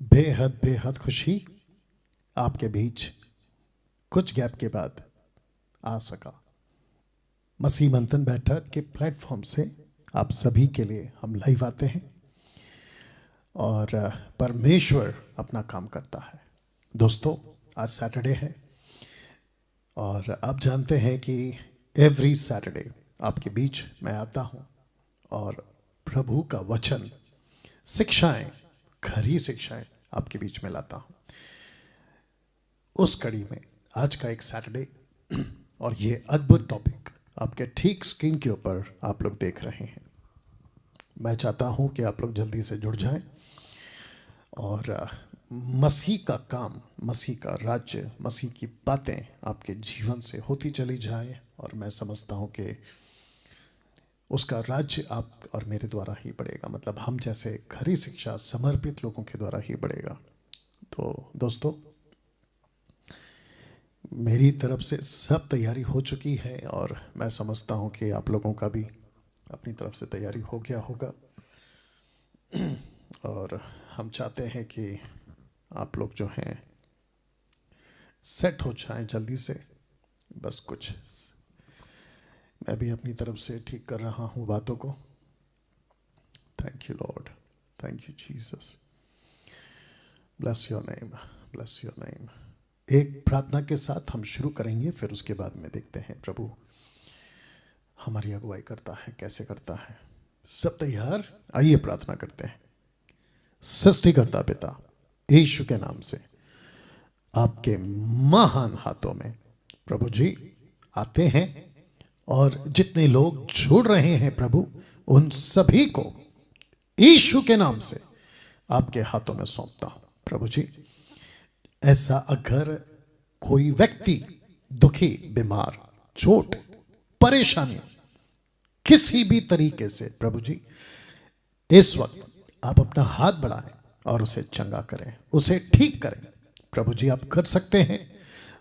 बेहद बेहद खुशी आपके बीच कुछ गैप के बाद आ सका। मसीह मंथन बैठक के प्लेटफॉर्म से आप सभी के लिए हम लाइव आते हैं और परमेश्वर अपना काम करता है। दोस्तों, आज सैटरडे है और आप जानते हैं कि एवरी सैटरडे आपके बीच मैं आता हूं और प्रभु का वचन, शिक्षाएं, खरी शिक्षाएं आपके बीच में लाता हूं। उस कड़ी में आज का एक सैटरडे और ये अद्भुत टॉपिक आपके ठीक स्क्रीन के ऊपर आप लोग देख रहे हैं। मैं चाहता हूं कि आप लोग जल्दी से जुड़ जाएं और मसीह का काम, मसीह का राज्य, मसीह की बातें आपके जीवन से होती चली जाए और मैं समझता हूं कि उसका राज्य आप और मेरे द्वारा ही बढ़ेगा, मतलब हम जैसे खरी शिक्षा समर्पित लोगों के द्वारा ही बढ़ेगा। तो दोस्तों, मेरी तरफ से सब तैयारी हो चुकी है और मैं समझता हूं कि आप लोगों का भी अपनी तरफ से तैयारी हो गया होगा और हम चाहते हैं कि आप लोग जो हैं सेट हो जाएं जल्दी से। बस कुछ मैं भी अपनी तरफ से ठीक कर रहा हूं बातों को। Thank you Lord, thank you Jesus, bless your name, bless your name. एक प्रार्थना के साथ हम शुरू करेंगे, फिर उसके बाद में देखते हैं प्रभु हमारी अगुवाई करता है, कैसे करता है। सब तैयार? आइए प्रार्थना करते हैं। सृष्टिकर्ता पिता यीशु के नाम से आपके महान हाथों में प्रभु जी आते हैं और जितने लोग जुड़ रहे हैं प्रभु, उन सभी को यीशु के नाम से आपके हाथों में सौंपता हूं प्रभु जी। ऐसा अगर कोई व्यक्ति दुखी, बीमार, चोट, परेशानी किसी भी तरीके से प्रभु जी, इस वक्त आप अपना हाथ बढ़ाएं और उसे चंगा करें, उसे ठीक करें प्रभु जी। आप कर सकते हैं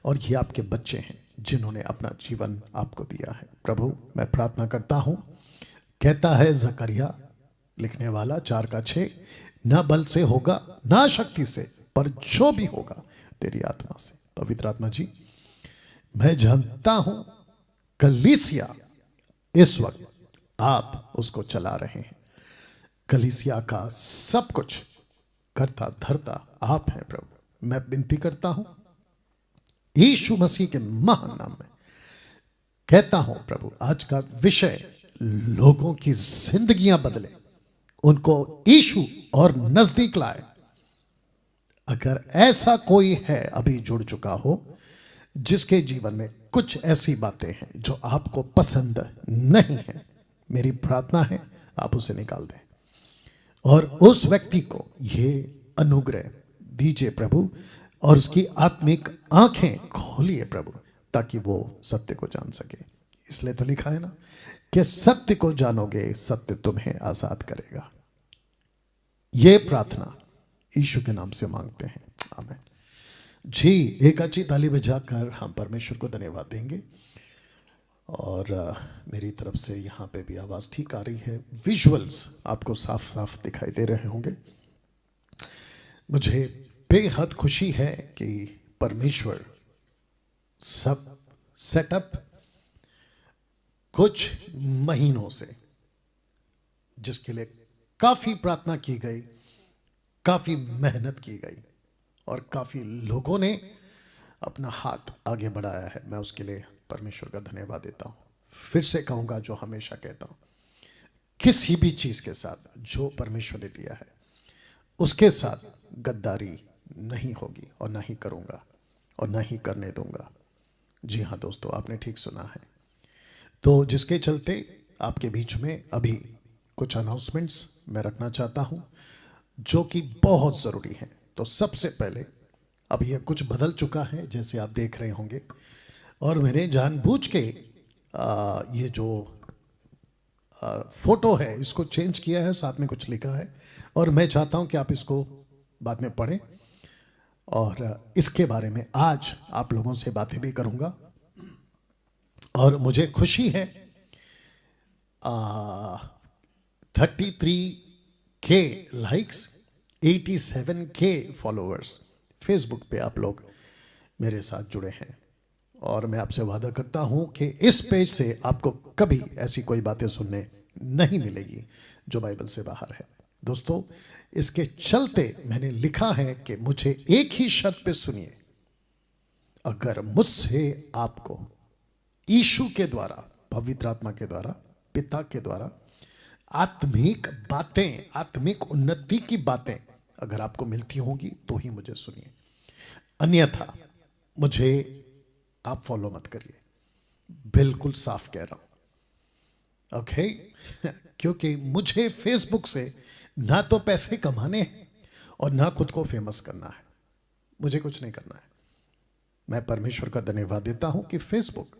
और ये आपके बच्चे हैं जिन्होंने अपना जीवन आपको दिया है प्रभु। मैं प्रार्थना करता हूं, कहता है जकरिया लिखने वाला 4:6, ना बल से होगा ना शक्ति से, पर जो भी होगा तेरी आत्मा से। पवित्र आत्मा जी, मैं जानता हूं कलीसिया इस वक्त आप उसको चला रहे हैं। कलीसिया का सब कुछ करता धरता आप हैं प्रभु। मैं विनती करता हूं यीशु मसीह के महान नाम में, कहता हूं प्रभु, आज का विषय लोगों की जिंदगियां बदले, उनको यीशु और नजदीक लाए। अगर ऐसा कोई है अभी जुड़ चुका हो जिसके जीवन में कुछ ऐसी बातें हैं जो आपको पसंद नहीं है, मेरी प्रार्थना है आप उसे निकाल दें और उस व्यक्ति को ये अनुग्रह दीजिए प्रभु और उसकी आत्मिक आंखें खोलिए प्रभु, ताकि वो सत्य को जान सके। इसलिए तो लिखा है ना कि सत्य को जानोगे, सत्य तुम्हें आजाद करेगा। ये प्रार्थना यीशु के नाम से मांगते हैं, आमीन जी। एक अच्छी ताली बजाकर हम परमेश्वर को धन्यवाद देंगे। और मेरी तरफ से यहाँ पे भी आवाज़ ठीक आ रही है, विजुअल्स आपको साफ साफ दिखाई दे रहे होंगे। मुझे बेहद खुशी है कि परमेश्वर सब सेटअप कुछ महीनों से, जिसके लिए काफ़ी प्रार्थना की गई, काफ़ी मेहनत की गई और काफ़ी लोगों ने अपना हाथ आगे बढ़ाया है, मैं उसके लिए परमेश्वर का धन्यवाद देता हूँ। फिर से कहूँगा जो हमेशा कहता हूँ, किसी भी चीज़ के साथ जो परमेश्वर ने दिया है उसके साथ गद्दारी नहीं होगी और ना ही करूँगा और ना ही करने दूंगा। जी हाँ दोस्तों, आपने ठीक सुना है। तो जिसके चलते आपके बीच में अभी कुछ अनाउंसमेंट्स मैं रखना चाहता हूँ जो कि बहुत ज़रूरी हैं। तो सबसे पहले, अब यह कुछ बदल चुका है जैसे आप देख रहे होंगे, और मैंने जानबूझ के ये जो फोटो है इसको चेंज किया है, साथ में कुछ लिखा है और मैं चाहता हूं कि आप इसको बाद में पढ़ें और इसके बारे में आज आप लोगों से बातें भी करूंगा। और मुझे खुशी है 33K likes 87K followers Facebook पे आप लोग मेरे साथ जुड़े हैं। और मैं आपसे वादा करता हूं कि इस पेज से आपको कभी ऐसी कोई बातें सुनने नहीं मिलेगी जो बाइबल से बाहर है। दोस्तों, इसके चलते मैंने लिखा है कि मुझे एक ही शर्त पे सुनिए, अगर मुझसे आपको यीशु के द्वारा, पवित्र आत्मा के द्वारा, पिता के द्वारा आत्मिक बातें, आत्मिक उन्नति की बातें अगर आपको मिलती होंगी तो ही मुझे सुनिए, अन्यथा मुझे आप फॉलो मत करिए। बिल्कुल साफ कह रहा हूं, ओके? क्योंकि मुझे फेसबुक से ना तो पैसे कमाने हैं और ना खुद को फेमस करना है। मुझे कुछ नहीं करना है। मैं परमेश्वर का धन्यवाद देता हूं कि फेसबुक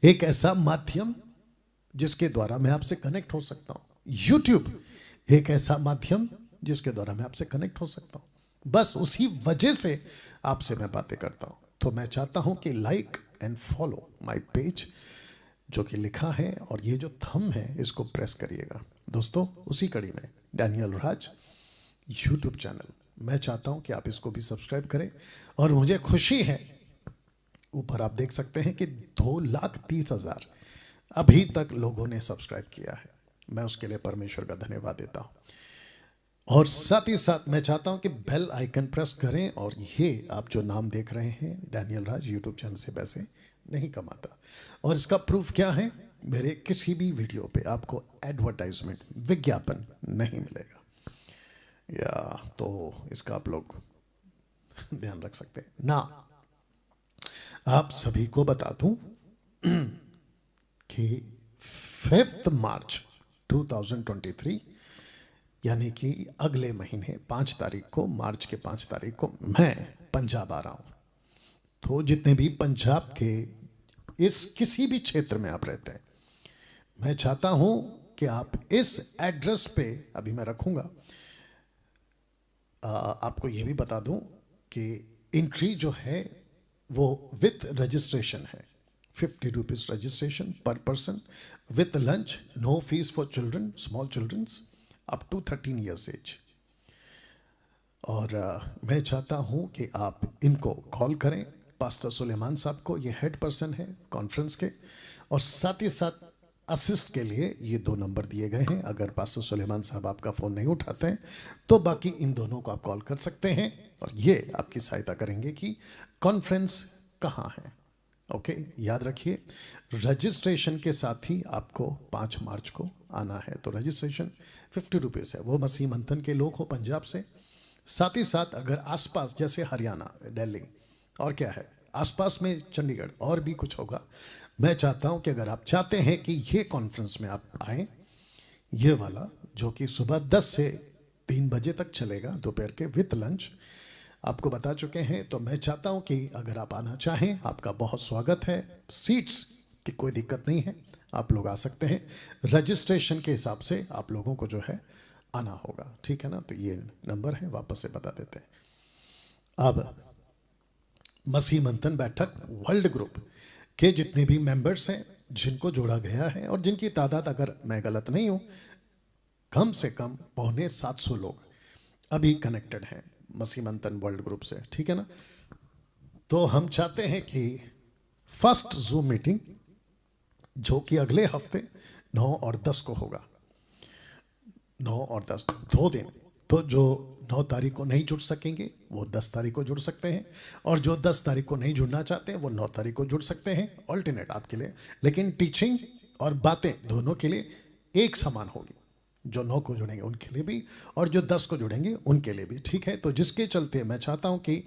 एक ऐसा माध्यम जिसके द्वारा मैं आपसे कनेक्ट हो सकता हूं। यूट्यूब एक ऐसा माध्यम जिसके द्वारा मैं आपसे कनेक्ट हो सकता हूं। बस उसी वजह से आपसे मैं बातें करता हूं। तो मैं चाहता हूं कि like and follow my page जो कि लिखा है, और ये जो थंब है इसको प्रेस करिएगा। दोस्तों, उसी कड़ी में डैनियल राज यूट्यूब चैनल, मैं चाहता हूं कि आप इसको भी सब्सक्राइब करें। और मुझे खुशी है, ऊपर आप देख सकते हैं कि 2,30,000 अभी तक लोगों ने सब्सक्राइब किया है। मैं उसके लिए परमेश्वर का धन्यवाद देता हूं। और साथ ही साथ मैं चाहता हूं कि बेल आइकन प्रेस करें। और ये आप जो नाम देख रहे हैं, डैनियल राज यूट्यूब चैनल से पैसे नहीं कमाता। और इसका प्रूफ क्या है? मेरे किसी भी वीडियो पे आपको एडवर्टाइजमेंट, विज्ञापन नहीं मिलेगा। या तो इसका आप लोग ध्यान रख सकते हैं ना। आप सभी को बता दूं कि 5 मार्च 2023 यानी कि अगले महीने 5 तारीख को, मार्च के 5 तारीख को मैं पंजाब आ रहा हूं। तो जितने भी पंजाब के इस किसी भी क्षेत्र में आप रहते हैं, मैं चाहता हूं कि आप इस एड्रेस पे, अभी मैं रखूंगा, आपको ये भी बता दूं कि एंट्री जो है वो विथ रजिस्ट्रेशन है। 50 rupees registration per person, with lunch, no fee for children, small childrens up to 13 years age. और मैं चाहता हूं कि आप इनको कॉल करें, पास्टर सुलेमान साहब को, ये हेड पर्सन है कॉन्फ्रेंस के। और साथ ही साथ असिस्ट के लिए ये 2 नंबर दिए गए हैं। अगर पास्टर सुलेमान साहब आपका फ़ोन नहीं उठाते हैं तो बाकी इन दोनों को आप कॉल कर सकते हैं, और ये आपकी सहायता करेंगे कि कॉन्फ्रेंस कहाँ है। ओके, याद रखिए, रजिस्ट्रेशन के साथ ही आपको 5 मार्च को आना है। तो रजिस्ट्रेशन 50 रुपीज़ है। वो मसीह मंथन के लोग हो पंजाब से, साथ ही साथ अगर आसपास जैसे हरियाणा, दिल्ली और क्या है आसपास में, चंडीगढ़ और भी कुछ होगा, मैं चाहता हूं कि अगर आप चाहते हैं कि ये कॉन्फ्रेंस में आप आए, ये वाला जो कि सुबह 10 से 3 बजे तक चलेगा दोपहर के, विथ लंच, आपको बता चुके हैं। तो मैं चाहता हूं कि अगर आप आना चाहें, आपका बहुत स्वागत है। सीट्स की कोई दिक्कत नहीं है, आप लोग आ सकते हैं। रजिस्ट्रेशन के हिसाब से आप लोगों को जो है आना होगा, ठीक है ना? तो ये नंबर है, वापस से बता देते हैं। अब मसीह मंथन बैठक वर्ल्ड ग्रुप के जितने भी मेंबर्स हैं, जिनको जोड़ा गया है, और जिनकी तादाद, अगर मैं गलत नहीं हूं, कम से कम 750 लोग अभी कनेक्टेड हैं मसीह मंथन वर्ल्ड ग्रुप से, ठीक है ना? तो हम चाहते हैं कि फर्स्ट जूम मीटिंग जो कि अगले हफ्ते 9 और 10 को होगा, 9 और 10 2 दिन। तो जो 9 तारीख को नहीं जुड़ सकेंगे वो 10 तारीख को जुड़ सकते हैं, और जो 10 तारीख को नहीं जुड़ना चाहते हैं वो 9 तारीख को जुड़ सकते हैं। ऑल्टरनेट आपके लिए, लेकिन टीचिंग और बातें दोनों के लिए एक समान होगी। जो 9 को जुड़ेंगे उनके लिए भी, और जो 10 को जुड़ेंगे उनके लिए भी, ठीक है? तो जिसके चलते मैं चाहता हूं कि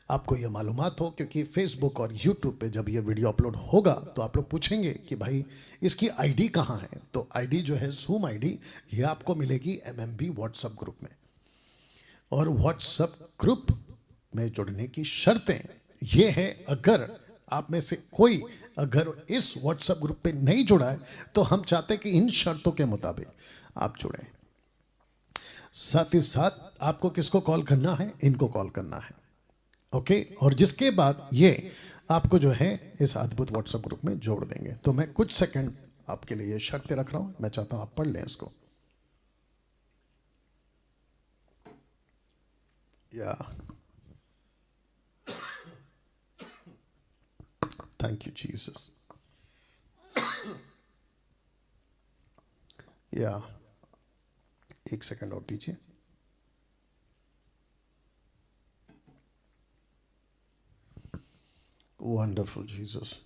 आपको ये मालूमात हो, क्योंकि फेसबुक और यूट्यूब पे जब ये वीडियो अपलोड होगा तो आप लोग पूछेंगे कि भाई इसकी आईडी कहाँ है। तो आईडी जो है, जूम आईडी, ये आपको मिलेगी एमएमबी व्हाट्सएप ग्रुप में। और व्हाट्सएप ग्रुप में जुड़ने की शर्तें ये है, अगर आप में से कोई अगर इस व्हाट्सएप ग्रुप पे नहीं जुड़ा है तो हम चाहते हैं कि इन शर्तों के मुताबिक आप जुड़ें। साथ ही साथ आपको किसको कॉल करना है? इनको कॉल करना है, ओके? और जिसके बाद ये आपको जो है इस अद्भुत व्हाट्सएप ग्रुप में जोड़ देंगे। तो मैं कुछ सेकंड आपके लिए ये शर्तें रख रहा हूं, मैं चाहता हूं आप पढ़ लें इसको। या थैंक यू जीसस। या एक सेकंड और दीजिए। Wonderful Jesus.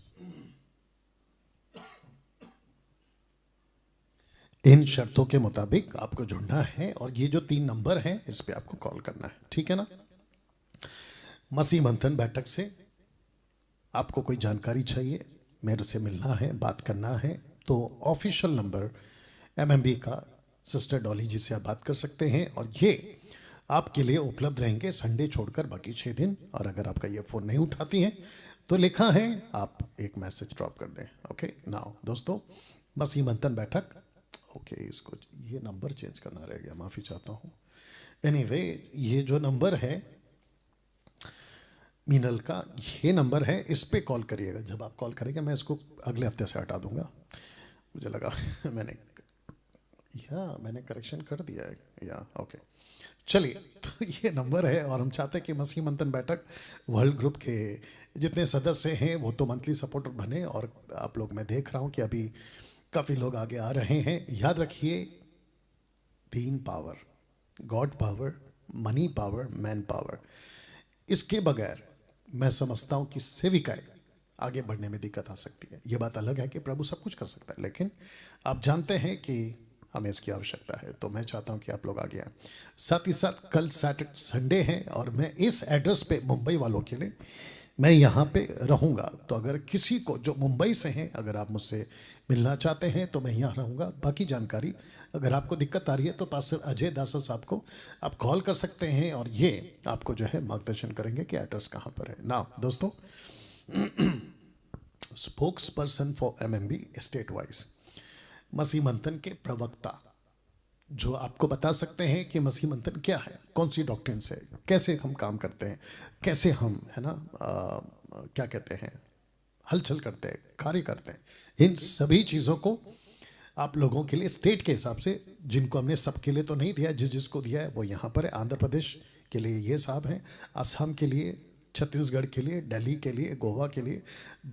इन शर्तों के मुताबिक आपको जुड़ना है और ये जो 3 नंबर हैं इस पे आपको कॉल करना है, ठीक है ना। मसीह मंथन बैठक से आपको कोई जानकारी चाहिए, मेरे से मिलना है, बात करना है, तो ऑफिशियल नंबर एमएमबी का सिस्टर डॉली जी से आप बात कर सकते हैं और ये आपके लिए उपलब्ध रहेंगे संडे छोड़कर बाकी 6 दिन। और अगर आपका ये फ़ोन नहीं उठाती हैं तो लिखा है आप एक मैसेज ड्रॉप कर दें। ओके नाउ दोस्तों, मसीह मंथन बैठक, ओके इसको ये नंबर चेंज करना रह गया, माफ़ी चाहता हूँ। एनीवे ये जो नंबर है मीनल का, ये नंबर है, इस पे कॉल करिएगा। जब आप कॉल करेंगे मैं इसको अगले हफ्ते से हटा दूंगा, मुझे लगा मैंने करेक्शन कर दिया है या ओके। चलिए तो ये नंबर है और हम चाहते हैं कि मसीह मंथन बैठक वर्ल्ड ग्रुप के जितने सदस्य हैं वो तो मंथली सपोर्टर बने। और आप लोग, मैं देख रहा हूँ कि अभी काफ़ी लोग आगे आ रहे हैं। याद रखिए 3 power, God power, money power, man power, इसके बगैर मैं समझता हूँ कि सेविकाएं आगे बढ़ने में दिक्कत आ सकती है। ये बात अलग है कि प्रभु सब कुछ कर सकता है, लेकिन आप जानते हैं कि हमें इसकी आवश्यकता है। तो मैं चाहता हूं कि आप लोग आगे आएं। साथ ही साथ कल सैटरडे संडे है और मैं इस एड्रेस पे मुंबई वालों के लिए मैं यहाँ पे रहूँगा। तो अगर किसी को जो मुंबई से हैं, अगर आप मुझसे मिलना चाहते हैं तो मैं यहाँ रहूँगा। बाकी जानकारी अगर आपको दिक्कत आ रही है तो पास्टर अजय दासा साहब को आप कॉल कर सकते हैं और ये आपको जो है मार्गदर्शन करेंगे कि एड्रेस कहाँ पर है। ना दोस्तों, spokesperson for MMB state wise, Masih Manthan के प्रवक्ता जो आपको बता सकते हैं कि मसीह मंथन क्या है, कौन सी डॉक्ट्रिन से, कैसे हम काम करते हैं, कैसे हम है ना क्या कहते हैं हलचल करते हैं, कार्य करते हैं, इन सभी चीज़ों को आप लोगों के लिए स्टेट के हिसाब से, जिनको हमने सबके लिए तो नहीं दिया, जिस जिसको दिया है वो यहाँ पर है। आंध्र प्रदेश के लिए ये साहब हैं, असम के लिए, छत्तीसगढ़ के लिए, दिल्ली के लिए, गोवा के लिए,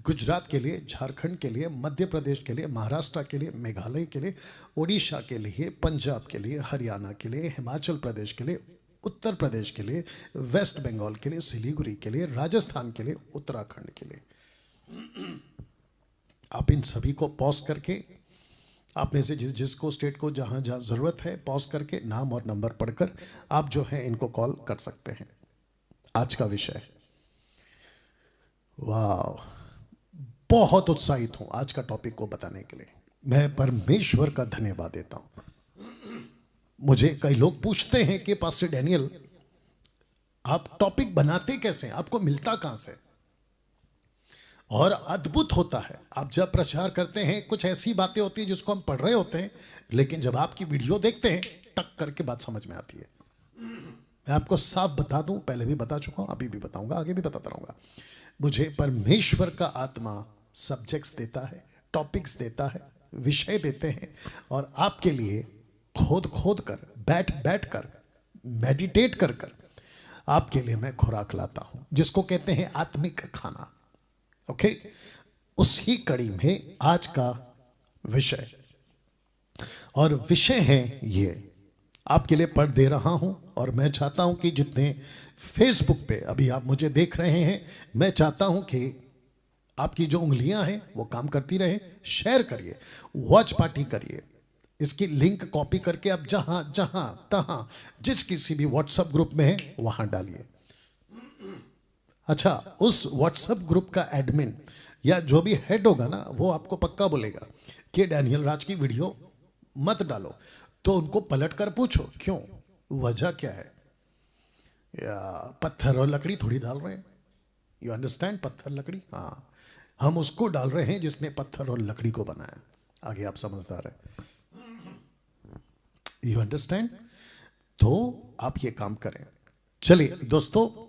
गुजरात के लिए, झारखंड के लिए, मध्य प्रदेश के लिए, महाराष्ट्र के लिए, मेघालय के लिए, उड़ीसा के लिए, पंजाब के लिए, हरियाणा के लिए, हिमाचल प्रदेश के लिए, उत्तर प्रदेश के लिए, वेस्ट बंगाल के लिए, सिलीगुड़ी के लिए, राजस्थान के लिए, उत्तराखंड के लिए। आप इन सभी को पॉज करके, आप में से जिसको स्टेट को जहाँ जहाँ ज़रूरत है, पॉज करके नाम और नंबर पढ़कर आप जो है इनको कॉल कर सकते हैं। आज का विषय, वाह, बहुत उत्साहित हूं आज का टॉपिक को बताने के लिए। मैं परमेश्वर का धन्यवाद देता हूं। मुझे कई लोग पूछते हैं कि पास्टर डैनियल आप टॉपिक बनाते कैसे, आपको मिलता कहां से? और अद्भुत होता है, आप जब प्रचार करते हैं कुछ ऐसी बातें होती हैं जिसको हम पढ़ रहे होते हैं, लेकिन जब आपकी वीडियो देखते हैं टक करके बात समझ में आती है। मैं आपको साफ बता दूं, पहले भी बता चुका हूं, अभी भी बताऊंगा, आगे भी बताता रहूंगा। मुझे परमेश्वर का आत्मा सब्जेक्ट्स देता है, टॉपिक्स देता है, विषय देते हैं और आपके लिए खोद खोद कर, बैठ बैठ कर, मेडिटेट कर कर आपके लिए मैं खुराक लाता हूं, जिसको कहते हैं आत्मिक खाना। ओके, उसी कड़ी में आज का विषय, और विषय है ये, आपके लिए पढ़ दे रहा हूं। और मैं चाहता हूं कि जितने फेसबुक पे अभी आप मुझे देख रहे हैं, मैं चाहता हूं कि आपकी जो उंगलियां हैं वो काम करती रहे। शेयर करिए, वॉच पार्टी करिए, इसकी लिंक कॉपी करके आप जहां जहां तहां जिस किसी भी व्हाट्सएप ग्रुप में है वहां डालिए। अच्छा, उस व्हाट्सएप ग्रुप का एडमिन या जो भी हेड होगा ना, वो आपको पक्का बोलेगा कि डैनियल राज की वीडियो मत डालो, तो उनको पलट कर पूछो क्यों, वजह क्या है। या पत्थर और लकड़ी थोड़ी डाल रहे हैं, यू अंडरस्टैंड, पत्थर लकड़ी, हाँ, हम उसको डाल रहे हैं जिसने पत्थर और लकड़ी को बनाया। आगे आप समझदार हैं, यू अंडरस्टैंड। तो आप ये काम करें। चलिए दोस्तों,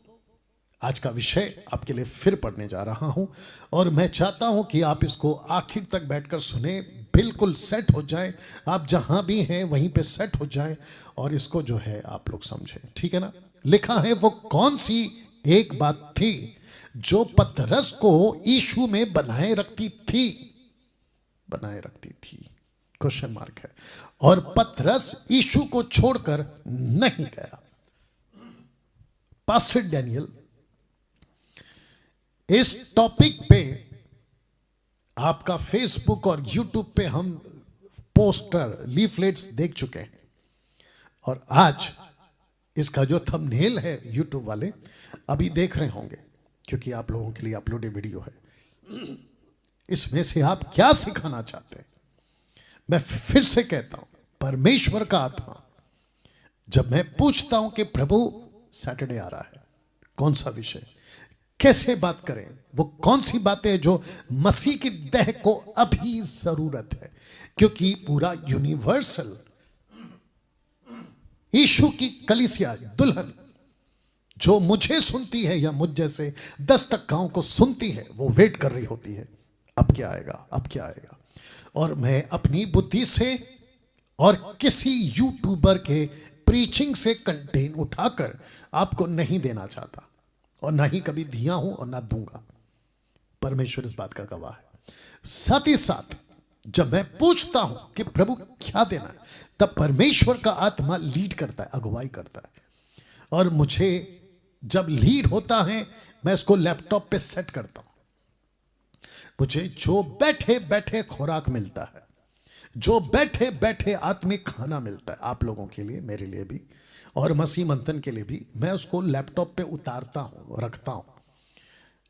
आज का विषय आपके लिए फिर पढ़ने जा रहा हूं और मैं चाहता हूं कि आप इसको आखिर तक बैठकर सुने, बिल्कुल सेट हो जाए, आप जहां भी हैं वहीं पे सेट हो जाए और इसको जो है आप लोग समझें, ठीक है ना। लिखा है वो कौन सी एक बात थी जो पतरस को यीशु में बनाए रखती थी, बनाए रखती थी, क्वेश्चन मार्क है। और पतरस यीशु को छोड़कर नहीं गया। पास्टर डैनियल, इस टॉपिक पे आपका फेसबुक और यूट्यूब पे हम पोस्टर लीफलेट्स देख चुके हैं, और आज इसका जो थंबनेल है यूट्यूब वाले अभी देख रहे होंगे, क्योंकि आप लोगों के लिए अपलोडेड वीडियो है। इसमें से आप क्या सिखाना चाहते हैं? मैं फिर से कहता हूं, परमेश्वर का आत्मा जब मैं पूछता हूं कि प्रभु सैटरडे आ रहा है, कौन सा विषय, कैसे बात करें, वो कौन सी बातें जो मसीह की देह को अभी जरूरत है, क्योंकि पूरा यूनिवर्सल यीशु की कलीसिया दुल्हन जो मुझे सुनती है या मुझ जैसे 10% को सुनती है, वो वेट कर रही होती है, अब क्या आएगा, अब क्या आएगा। और मैं अपनी बुद्धि से और किसी यूट्यूबर के प्रीचिंग से कंटेंट उठाकर आपको नहीं देना चाहता, और ना ही कभी दिया हूं और ना दूंगा। परमेश्वर इस बात का गवाह है। साथ ही साथ जब मैं पूछता हूं कि प्रभु क्या देना है, तब परमेश्वर का आत्मा लीड करता है, अगुवाई करता है। और मुझे जब लीड होता है, मैं इसको लैपटॉप पे सेट करता हूं। मुझे जो बैठे बैठे खुराक मिलता है, जो बैठे बैठे आत्मिक खाना मिलता है, आप लोगों के लिए, मेरे लिए भी, और मसीह मंथन के लिए भी, मैं उसको लैपटॉप पे उतारता हूं, रखता हूं।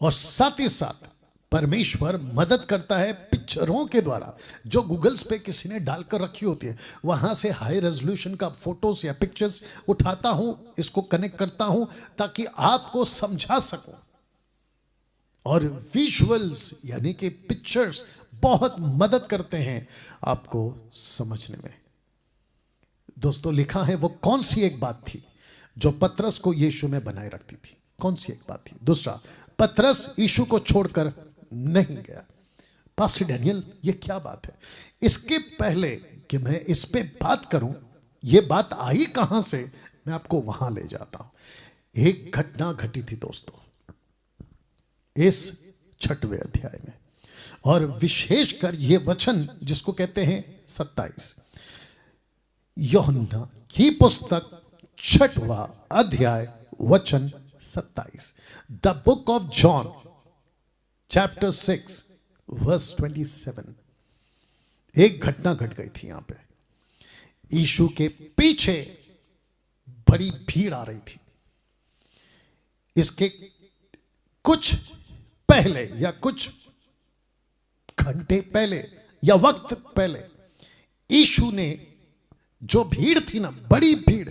और साथ ही साथ परमेश्वर मदद करता है पिक्चरों के द्वारा, जो गूगल्स पे किसी ने डालकर रखी होती है, वहां से हाई रेजोल्यूशन का फोटोस या पिक्चर्स उठाता हूं, इसको कनेक्ट करता हूं ताकि आपको समझा सकूं। और विजुअल्स यानी कि पिक्चर्स बहुत मदद करते हैं आपको समझने में। दोस्तों, लिखा है वो कौन सी एक बात थी जो पतरस को यीशु में बनाए रखती थी, कौन सी एक बात थी। दूसरा, पतरस यीशु को छोड़कर नहीं गया। पास्टर डैनियल, ये क्या बात है? इसके पहले कि मैं इस पे बात करूं, ये बात आई कहां से, मैं आपको वहां ले जाता हूं। एक घटना घटी थी दोस्तों इस 6वें अध्याय में, और विशेषकर ये वचन जिसको कहते हैं 27, यूहन्ना की पुस्तक 6वां अध्याय वचन 27, the book of John chapter 6 verse 27। एक घटना घट गई थी यहां पे। यीशु के पीछे बड़ी भीड़ आ रही थी। इसके कुछ पहले या कुछ घंटे पहले या वक्त पहले यीशु ने जो भीड़ थी ना, बड़ी भीड़,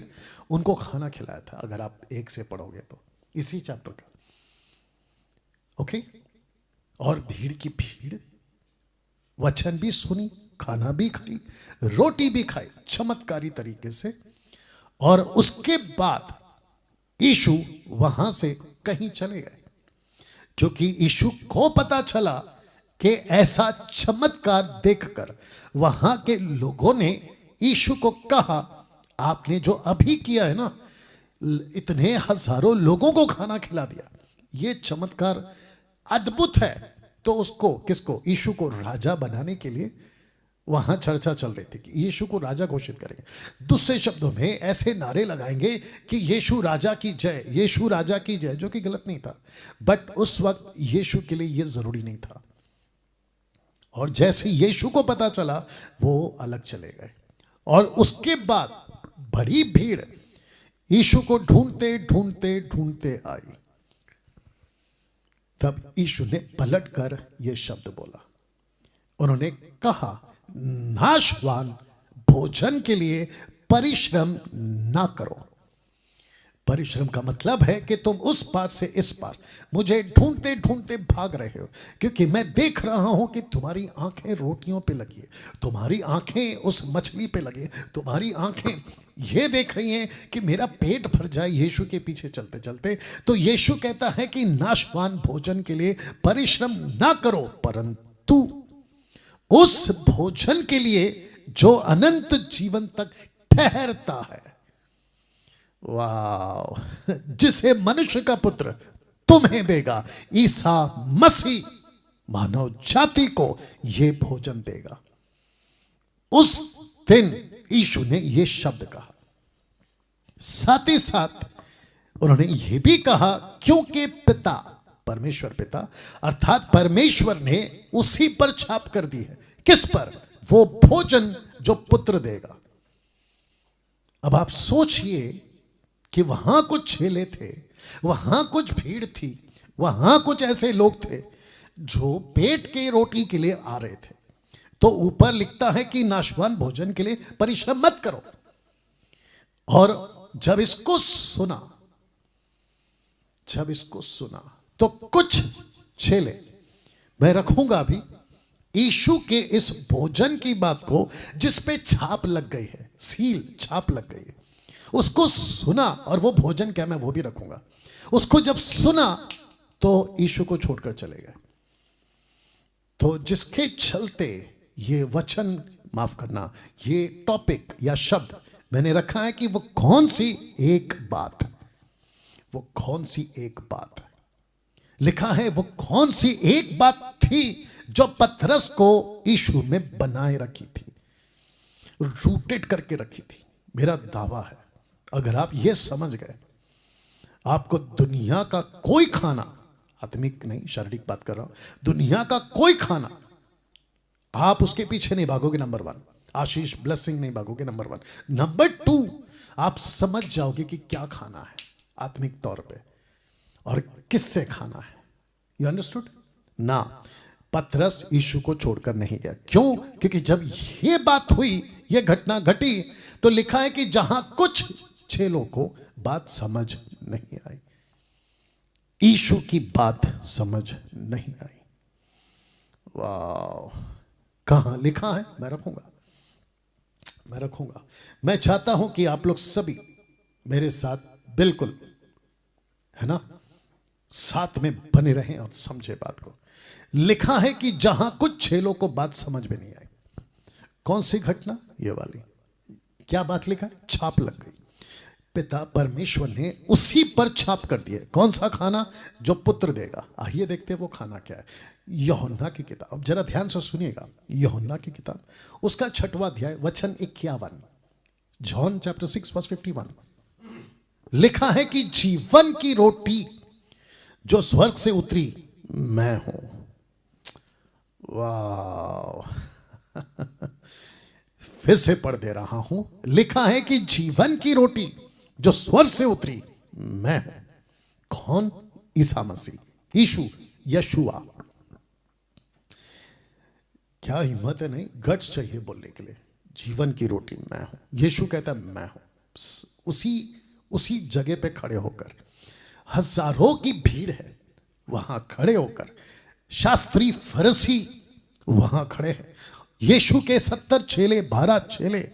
उनको खाना खिलाया था। अगर आप 1 से पढ़ोगे तो इसी चैप्टर का, ओके। और भीड़ की भीड़ वचन भी सुनी, खाना भी खाई, रोटी भी खाई चमत्कारी तरीके से। और उसके बाद यीशु वहां से कहीं चले गए, क्योंकि यीशु को पता चला कि ऐसा चमत्कार देखकर वहां के लोगों ने यीशु को कहा, आपने जो अभी किया है ना, इतने हजारों लोगों को खाना खिला दिया, ये चमत्कार अद्भुत है। तो उसको, किसको, यीशु को राजा बनाने के लिए वहां चर्चा चल रही थी कि यीशु को राजा घोषित करेंगे। दूसरे शब्दों में ऐसे नारे लगाएंगे कि यीशु राजा की जय, यीशु राजा की जय, जो कि गलत नहीं था, बट उस वक्त यीशु के लिए यह जरूरी नहीं था। और जैसे यीशु को पता चला, वो अलग चले गए। और उसके बाद बड़ी भीड़ यीशु को ढूंढते ढूंढते ढूंढते आई। तब यीशु ने पलटकर यह शब्द बोला, उन्होंने कहा, नाशवान भोजन के लिए परिश्रम ना करो। परिश्रम का मतलब है कि तुम उस पार से इस पार मुझे ढूंढते ढूंढते भाग रहे हो, क्योंकि मैं देख रहा हूं कि तुम्हारी आंखें रोटियों पे लगी है, तुम्हारी आंखें उस मछली पे लगी है, तुम्हारी आंखें ये देख रही हैं कि मेरा पेट भर जाए यीशु के पीछे चलते चलते। तो यीशु कहता है कि नाशवान भोजन के लिए परिश्रम ना करो, परंतु उस भोजन के लिए जो अनंत जीवन तक ठहरता है, वाह, जिसे मनुष्य का पुत्र तुम्हें देगा, ईसा मसीह मानव जाति को यह भोजन देगा। उस दिन यीशु ने यह शब्द कहा। साथ ही साथ उन्होंने यह भी कहा क्योंकि पिता, परमेश्वर पिता अर्थात परमेश्वर ने उसी पर छाप कर दी है। किस पर? वो भोजन जो पुत्र देगा। अब आप सोचिए कि वहां कुछ चेले थे, वहां कुछ भीड़ थी, वहां कुछ ऐसे लोग थे जो पेट के रोटी के लिए आ रहे थे। तो ऊपर लिखता है कि नाशवान भोजन के लिए परिश्रम मत करो। और जब इसको सुना तो कुछ चेले, मैं रखूंगा अभी यीशु के इस भोजन की बात को जिस पे छाप लग गई है, सील छाप लग गई है, उसको सुना। और वो भोजन क्या, मैं वो भी रखूंगा। उसको जब सुना तो यीशु को छोड़कर चले गए। तो जिसके चलते ये वचन, माफ करना, ये टॉपिक या शब्द मैंने रखा है कि वो कौन सी एक बात, वो कौन सी एक बात लिखा है, वो कौन सी एक बात थी जो पतरस को यीशु में बनाए रखी थी, रूटेड करके रखी थी। मेरा दावा है अगर आप ये समझ गए, आपको दुनिया का कोई खाना, आत्मिक नहीं शारीरिक बात कर रहा हूं, दुनिया का कोई खाना आप उसके पीछे नहीं भागोगे। नंबर 1 आशीष ब्लेसिंग नहीं भागोगे। नंबर 1। नंबर 2 आप समझ जाओगे कि क्या खाना है आत्मिक तौर पे और किससे खाना है। यू अंडरस्टूड ना? पतरस यीशु को छोड़कर नहीं गया। क्यों? क्योंकि जब ये बात हुई, ये घटना घटी, तो लिखा है कि जहां कुछ चेलों को बात समझ नहीं आई, यीशु की बात समझ नहीं आई। वाह, कहां लिखा है? मैं रखूंगा। मैं चाहता हूं कि आप लोग सभी मेरे साथ बिल्कुल, है ना, साथ में बने रहें और समझे बात को। लिखा है कि जहां कुछ चेलों को बात समझ में नहीं आई। कौन सी घटना? ये वाली। क्या बात लिखा है? छाप लग गई। पिता परमेश्वर ने उसी पर छाप कर दिए। कौन सा खाना? जो पुत्र देगा। आइए देखते हैं वो खाना क्या है। यूहन्ना की किताब, अब जरा ध्यान से सुनिएगा। यूहन्ना की किताब उसका 6वां अध्याय वचन 51, जॉन चैप्टर 6 वर्स 51 लिखा है कि जीवन की रोटी जो स्वर्ग से उतरी मैं हूं। वाह फिर से पढ़ दे रहा हूं। लिखा है कि जीवन की रोटी जो स्वर्ग से उतरी मैं हूं। कौन? ईसा मसीह, यीशु, यशुआ। क्या हिम्मत है, नहीं गट्स चाहिए बोलने के लिए। जीवन की रोटी मैं हूं। यीशु कहता है मैं हूं। उसी जगह पे खड़े होकर, हजारों की भीड़ है वहां खड़े होकर, शास्त्री फरीसी वहां खड़े हैं, यीशु के 70 चेले, 12 चेले,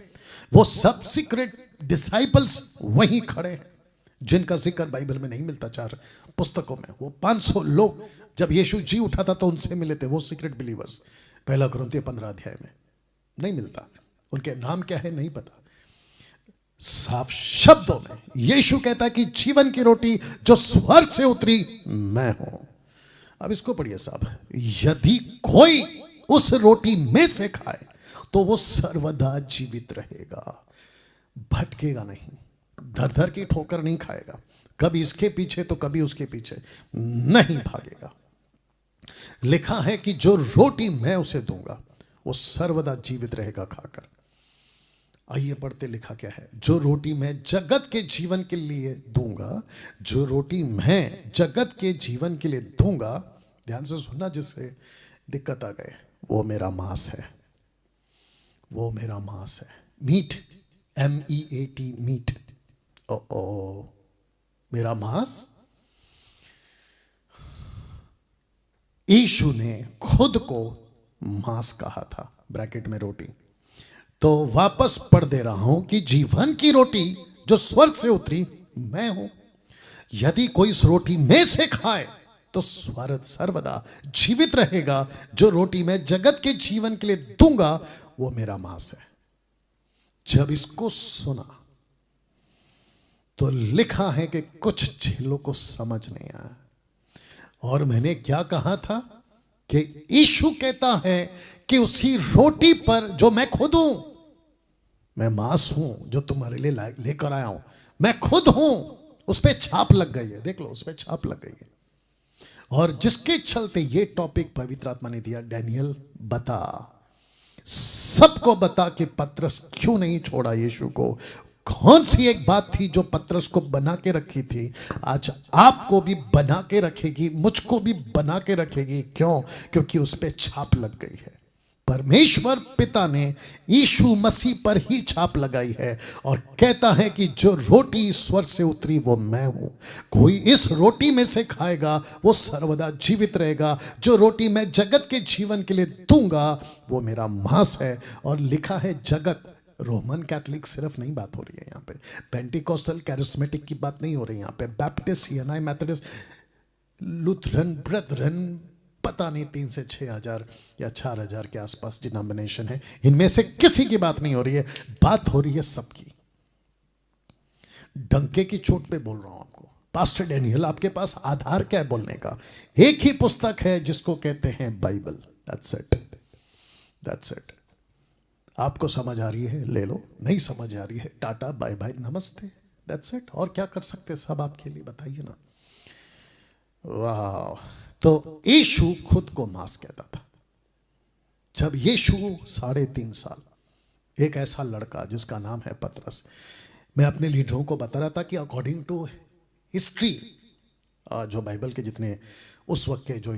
वो सब सीक्रेट डिसाइपल्स वहीं खड़े हैं जिनका जिक्र बाइबल में नहीं मिलता 4 पुस्तकों में। वो 500 लोग जब यीशु जी उठा था तो उनसे मिले थे, वो सीक्रेट बिलीवर्स। 1 कुरिन्थियों 15 अध्याय में नहीं मिलता। उनके नाम क्या है नहीं पता। साफ शब्दों में यीशु कहता है कि जीवन की रोटी जो स्वर्ग से उतरी मैं हूं। अब इसको पढ़िए साहब। यदि कोई उस रोटी में से खाए तो वो सर्वदा जीवित रहेगा, भटकेगा नहीं, धर धर की ठोकर नहीं खाएगा, कभी इसके पीछे तो कभी उसके पीछे नहीं भागेगा। लिखा है कि जो रोटी मैं उसे दूंगा वो सर्वदा जीवित रहेगा खाकर। आइए पढ़ते, लिखा क्या है? जो रोटी मैं जगत के जीवन के लिए दूंगा, जो रोटी मैं जगत के जीवन के लिए दूंगा, ध्यान से सुनना जिससे दिक्कत आ गए, वो मेरा मांस है। वो मेरा मांस है। Meet, MEAT, meet. ओ मेरा मांस। यीशु ने खुद को मांस कहा था, ब्रैकेट में रोटी। तो वापस पढ़ दे रहा हूं कि जीवन की रोटी जो स्वर्ग से उतरी मैं हूं। यदि कोई इस रोटी में से खाए तो स्वर्ग सर्वदा जीवित रहेगा। जो रोटी मैं जगत के जीवन के लिए दूंगा वो मेरा मांस है। जब इसको सुना तो लिखा है कि कुछ चेलों को समझ नहीं आया। और मैंने क्या कहा था कि यीशु कहता है कि उसी रोटी पर जो मैं खुद हूं, मैं मांस हूं जो तुम्हारे लिए लेकर आया हूं, मैं खुद हूं, उस पर छाप लग गई है। देख लो, उस पर छाप लग गई है। और जिसके चलते ये टॉपिक पवित्र आत्मा ने दिया, डैनियल बता, सबको बता कि पतरस क्यों नहीं छोड़ा यीशु को। कौन सी एक बात थी जो पतरस को बना के रखी थी, आज आपको भी बना के रखेगी, मुझको भी बना के रखेगी। क्यों? क्योंकि उस पर छाप लग गई है। परमेश्वर पिता ने यीशु मसीह पर ही छाप लगाई है और कहता है कि जो रोटी ईश्वर से उतरी वो मैं हूं। कोई इस रोटी में से खाएगा वो सर्वदा जीवित रहेगा। जो रोटी मैं जगत के जीवन के लिए दूंगा वो मेरा मांस है। और लिखा है जगत, रोमन कैथोलिक सिर्फ नहीं बात हो रही है यहाँ पे, पेंटिकोस्टल कैरिस्मेटिक की बात नहीं हो रही यहाँ पे, Baptist, CNI, Methodist, Lutheran, Brethren, पता नहीं 3 से 6 हजार या 4 हजार के आसपास डिनोमिनेशन है, इनमें से किसी की बात नहीं हो रही है, बात हो रही है सबकी। डंके की चोट पे बोल रहा हूं आपको, पास्टर डैनियल, आपके पास आधार क्या है बोलने का? एक ही पुस्तक है जिसको कहते हैं Bible. That's it, that's it. आपको समझ आ रही है ले लो, नहीं समझ आ रही है टाटा बाय बाय नमस्ते, दैट्स इट। और क्या कर सकते हैं, सब आपके लिए, बताइए ना। वाह। तो यीशु खुद को मांस कहता था। जब यीशु 3.5 साल, एक ऐसा लड़का जिसका नाम है पतरस, मैं अपने लीडरों को बता रहा था कि अकॉर्डिंग टू हिस्ट्री, जो बाइबल के जितने उस वक्त के जो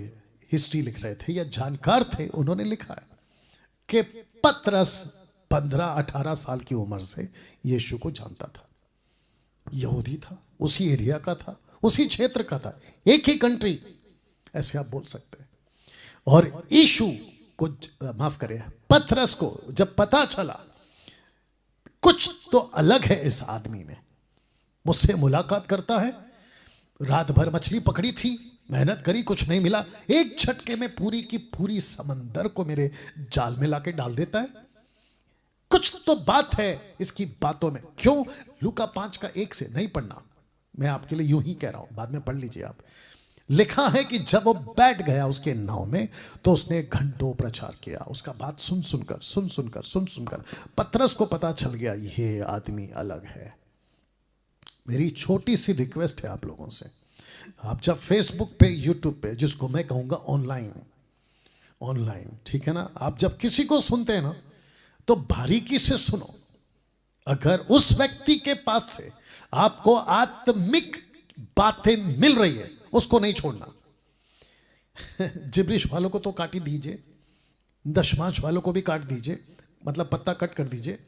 हिस्ट्री लिख रहे थे या जानकार थे, उन्होंने लिखा है कि पतरस 15-18 साल की उम्र से यीशु को जानता था। यहूदी था, उसी एरिया का था, उसी क्षेत्र का था, एक ही कंट्री, ऐसे आप बोल सकते हैं। और यीशु को, माफ करें, पतरस को जब पता चला कुछ तो अलग है इस आदमी में, मुझसे मुलाकात करता है, रात भर मछली पकड़ी थी, मेहनत करी, कुछ नहीं मिला, एक झटके में पूरी की पूरी समंदर को मेरे जाल में लाके डाल देता है। कुछ तो बात है इसकी बातों में। क्यों? लूका 5:1 से नहीं पढ़ना, मैं आपके लिए यूं ही कह रहा हूं, बाद में पढ़ लीजिए आप। लिखा है कि जब वो बैठ गया उसके नाव में तो उसने घंटों प्रचार किया। उसका बात सुन सुनकर पतरस को पता चल गया ये आदमी अलग है। मेरी छोटी सी रिक्वेस्ट है आप लोगों से, आप जब फेसबुक पे, यूट्यूब पे, जिसको मैं कहूंगा ऑनलाइन, ठीक है ना, आप जब किसी को सुनते हैं ना तो बारीकी से सुनो। अगर उस व्यक्ति के पास से आपको आत्मिक बातें मिल रही है, उसको नहीं छोड़ना। जिब्रिश वालों को तो काट ही दीजिए, दशमांश वालों को भी काट दीजिए, मतलब पत्ता कट कर दीजिए,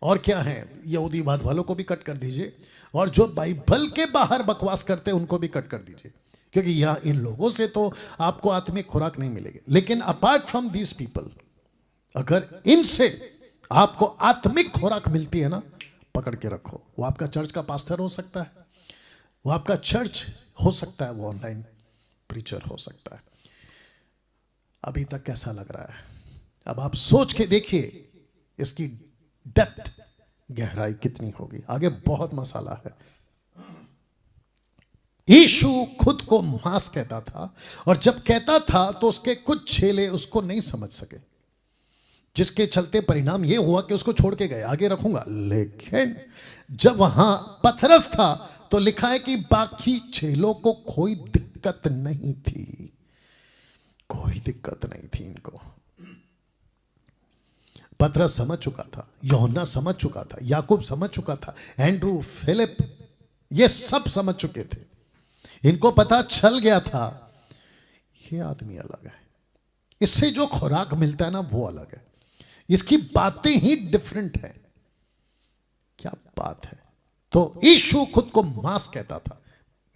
और क्या है, यहूदीवाद वालों को भी कट कर दीजिए, और जो बाइबल के बाहर बकवास करते हैं उनको भी कट कर दीजिए, क्योंकि यह इन लोगों से तो आपको आत्मिक खुराक नहीं मिलेगी। लेकिन अपार्ट फ्रॉम दीज पीपल, अगर इनसे आपको आत्मिक खुराक मिलती है ना, पकड़ के रखो। वो आपका चर्च का पास्टर हो सकता है, वो आपका चर्च हो सकता है, वो ऑनलाइन प्रीचर हो सकता है। अभी तक कैसा लग रहा है? अब आप सोच के देखिए इसकी डेप्थ, गहराई कितनी होगी। आगे बहुत मसाला है। यीशु खुद को मांस कहता था, और जब कहता था तो उसके कुछ चेले उसको नहीं समझ सके, जिसके चलते परिणाम यह हुआ कि उसको छोड़ के गए। आगे रखूंगा। लेकिन जब वहां पतरस था तो लिखा है कि बाकी चेलों को कोई दिक्कत नहीं थी, कोई दिक्कत नहीं थी इनको। पतरस समझ चुका था, यूहन्ना समझ चुका था, याकूब समझ चुका था, एंड्रू, फिलिप, ये सब समझ चुके थे। इनको पता चल गया था ये आदमी अलग है, इससे जो खुराक मिलता है ना वो अलग है, इसकी बातें ही डिफरेंट है। क्या बात है। तो यीशु खुद को मांस कहता था,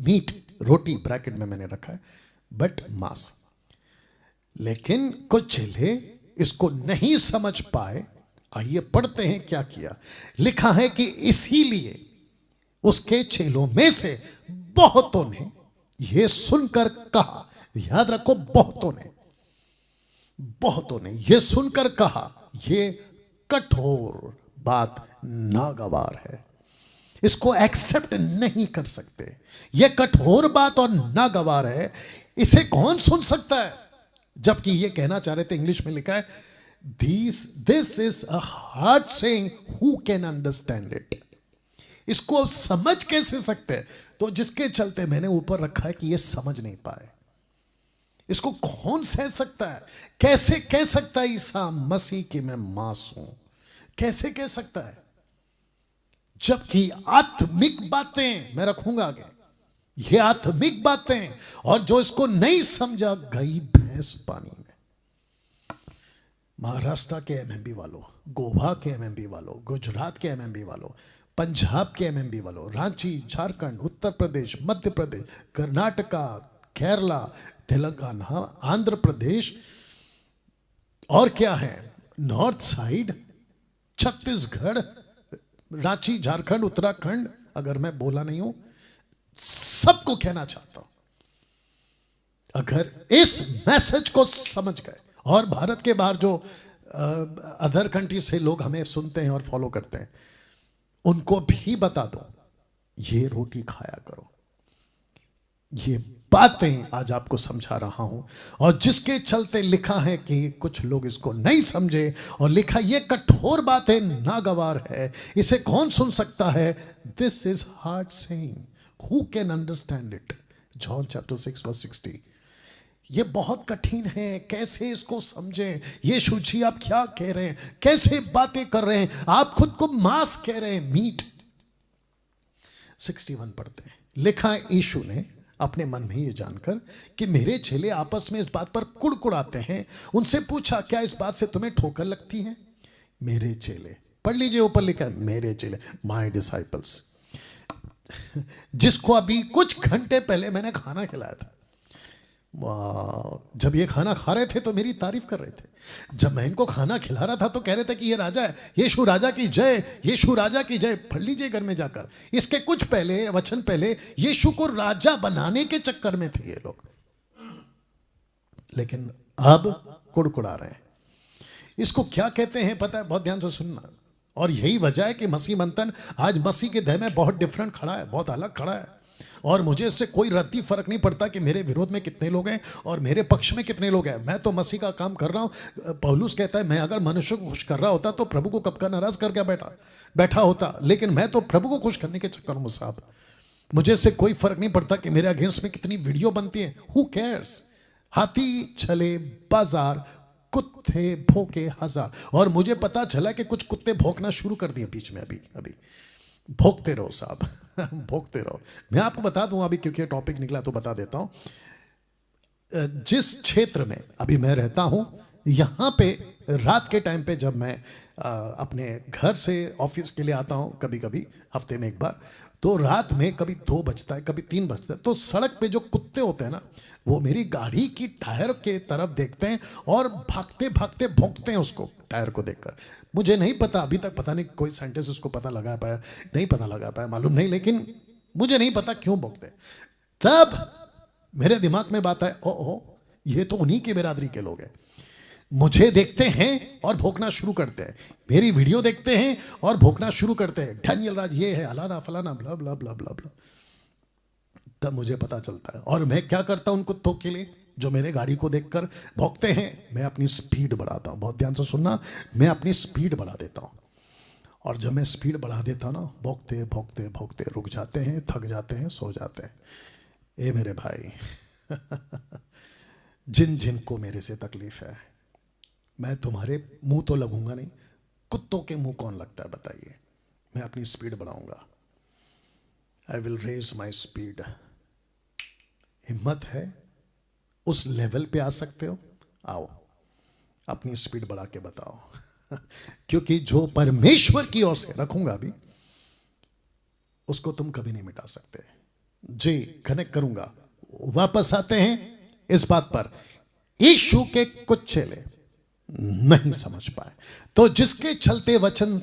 मीट, रोटी ब्रैकेट में मैंने रखा है, बट मांस। लेकिन कुछ चेले इसको नहीं समझ पाए। आइए पढ़ते हैं क्या किया। लिखा है कि इसीलिए उसके चेलों में से बहुतों ने यह सुनकर कहा, याद रखो, बहुतों ने यह सुनकर कहा, यह कठोर बात नागवार है। इसको एक्सेप्ट नहीं कर सकते। यह कठोर बात और नागवार है, इसे कौन सुन सकता है। जबकि ये कहना चाह रहे थे, इंग्लिश में लिखा है this is a hard saying, who can understand it. इसको समझ कैसे सकते हैं? तो जिसके चलते मैंने ऊपर रखा है कि ये समझ नहीं पाए। इसको कौन सह सकता है? कैसे कह सकता है ईसा मसीह की मैं मांस हूं? कैसे कह सकता है? जबकि आत्मिक बातें मैं रखूंगा आगे, ये आत्मिक बातें, और जो इसको नहीं समझा गई भैंस पानी में। महाराष्ट्र के एमएमबी वालों, गोवा के एमएमबी वालों, गुजरात के एमएमबी वालों, पंजाब के एमएमबी वालों, रांची, झारखंड, उत्तर प्रदेश, मध्य प्रदेश, कर्नाटका, केरला, तेलंगाना, आंध्र प्रदेश, और क्या है, नॉर्थ साइड, छत्तीसगढ़, रांची, झारखंड, उत्तराखंड, अगर मैं बोला नहीं हूं, सबको कहना चाहता हूं, अगर इस मैसेज को समझ गए, और भारत के बाहर जो अदर कंट्री से लोग हमें सुनते हैं और फॉलो करते हैं, उनको भी बता दो ये रोटी खाया करो। ये बातें आज आपको समझा रहा हूं, और जिसके चलते लिखा है कि कुछ लोग इसको नहीं समझे, और लिखा ये कठोर बात है, नागवार है, इसे कौन सुन सकता है। This is hard saying, who can understand it. John chapter 6 verse 60। ये बहुत कठिन है, कैसे इसको समझें। यीशु जी आप क्या कह रहे हैं, कैसे बातें कर रहे हैं, आप खुद को मांस कह रहे हैं, मीट। 61 पढ़ते हैं, लिखा है यीशु ने अपने मन में ये जानकर कि मेरे चेले आपस में इस बात पर कुड़कुड़ाते हैं, उनसे पूछा क्या इस बात से तुम्हें ठोकर लगती है। मेरे चेले, पढ़ लीजिए, ऊपर लिखा है मेरे चेले, माय डिसाइपल्स, जिसको अभी कुछ घंटे पहले मैंने खाना खिलाया था। जब ये खाना खा रहे थे तो मेरी तारीफ कर रहे थे। जब मैं इनको खाना खिला रहा था तो कह रहे थे कि ये राजा है, यीशु राजा की जय, यीशु राजा की जय। पढ़ लीजिए घर में जाकर। इसके कुछ पहले, वचन पहले, यीशु को राजा बनाने के चक्कर में थे ये लोग, लेकिन अब कुड़कुड़ा रहे हैं। इसको क्या कहते हैं पता है? बहुत ध्यान से सुनना। और यही वजह है कि मसीह मंथन आज मसीह के देह में बहुत डिफरेंट खड़ा है, बहुत अलग खड़ा है। और मुझे इससे कोई रत्ती फर्क नहीं पड़ता कि मेरे विरोध में कितने लोग हैं और मेरे पक्ष में कितने लोग हैं। मैं तो मसीह का काम कर रहा हूं। पौलुस कहता है मैं अगर मनुष्य को खुश कर रहा होता तो प्रभु को कब का नाराज करके बैठा होता, लेकिन मैं तो प्रभु को खुश करने के चक्कर में साहब। मुझे इससे कोई फर्क नहीं पड़ता कि मेरे अगेंस्ट में कितनी वीडियो बनती है। Who cares. हाथी चले बाजार, कुत्ते भौंके हजार। और मुझे पता चला कि कुछ कुत्ते भौंकना शुरू कर दिए बीच में। अभी भोंकते रहो साहब, भोंकते रहो। मैं आपको बता दूं अभी, क्योंकि टॉपिक निकला तो बता देता हूं। जिस क्षेत्र में अभी मैं रहता हूं, यहां पे रात के टाइम पे जब मैं अपने घर से ऑफिस के लिए आता हूं, कभी कभी हफ्ते में एक बार, तो रात में कभी 2 बजता है, कभी 3 बजता है, तो सड़क पे जो कुत्ते होते हैं ना, वो मेरी गाड़ी की टायर के तरफ देखते हैं और भागते भागते भौंकते हैं उसको, टायर को देखकर। मुझे नहीं पता, अभी तक पता नहीं कोई साइंटिस्ट उसको पता लगा पाया, नहीं पता लगा पाया, मालूम नहीं, लेकिन मुझे नहीं पता क्यों भौंकते। तब मेरे दिमाग में बात है, ओ ये तो उन्हीं की बिरादरी के लोग हैं। मुझे देखते हैं और भौंकना शुरू करते हैं, मेरी वीडियो देखते हैं और भौंकना शुरू करते हैं, डैनियल राज ये है, अलाना फलाना, ब्ला ब्ला ब्ला ब्ला ब्ला। तब मुझे पता चलता है। और मैं क्या करता हूं उन कुत्तों के लिए जो मेरे गाड़ी को देखकर भौंकते हैं? मैं अपनी स्पीड बढ़ाता हूं। बहुत ध्यान से सुनना, मैं अपनी स्पीड बढ़ा देता हूं। और जब मैं स्पीड बढ़ा देता ना, भौंकते भौंकते भौंकते रुक जाते हैं, थक जाते हैं, सो जाते हैं। ए मेरे भाई जिन को मेरे से तकलीफ है, मैं तुम्हारे मुंह तो लगूंगा नहीं, कुत्तों के मुंह कौन लगता है बताइए। मैं अपनी स्पीड बढ़ाऊंगा। I will raise my speed. हिम्मत है? उस लेवल पे आ सकते हो? आओ, अपनी स्पीड बढ़ा के बताओ क्योंकि जो परमेश्वर की ओर से रखूंगा अभी, उसको तुम कभी नहीं मिटा सकते। जी, कनेक्ट करूंगा। वापस आते हैं इस बात पर, यीशु के कुछ चेले नहीं समझ पाए, तो जिसके चलते वचन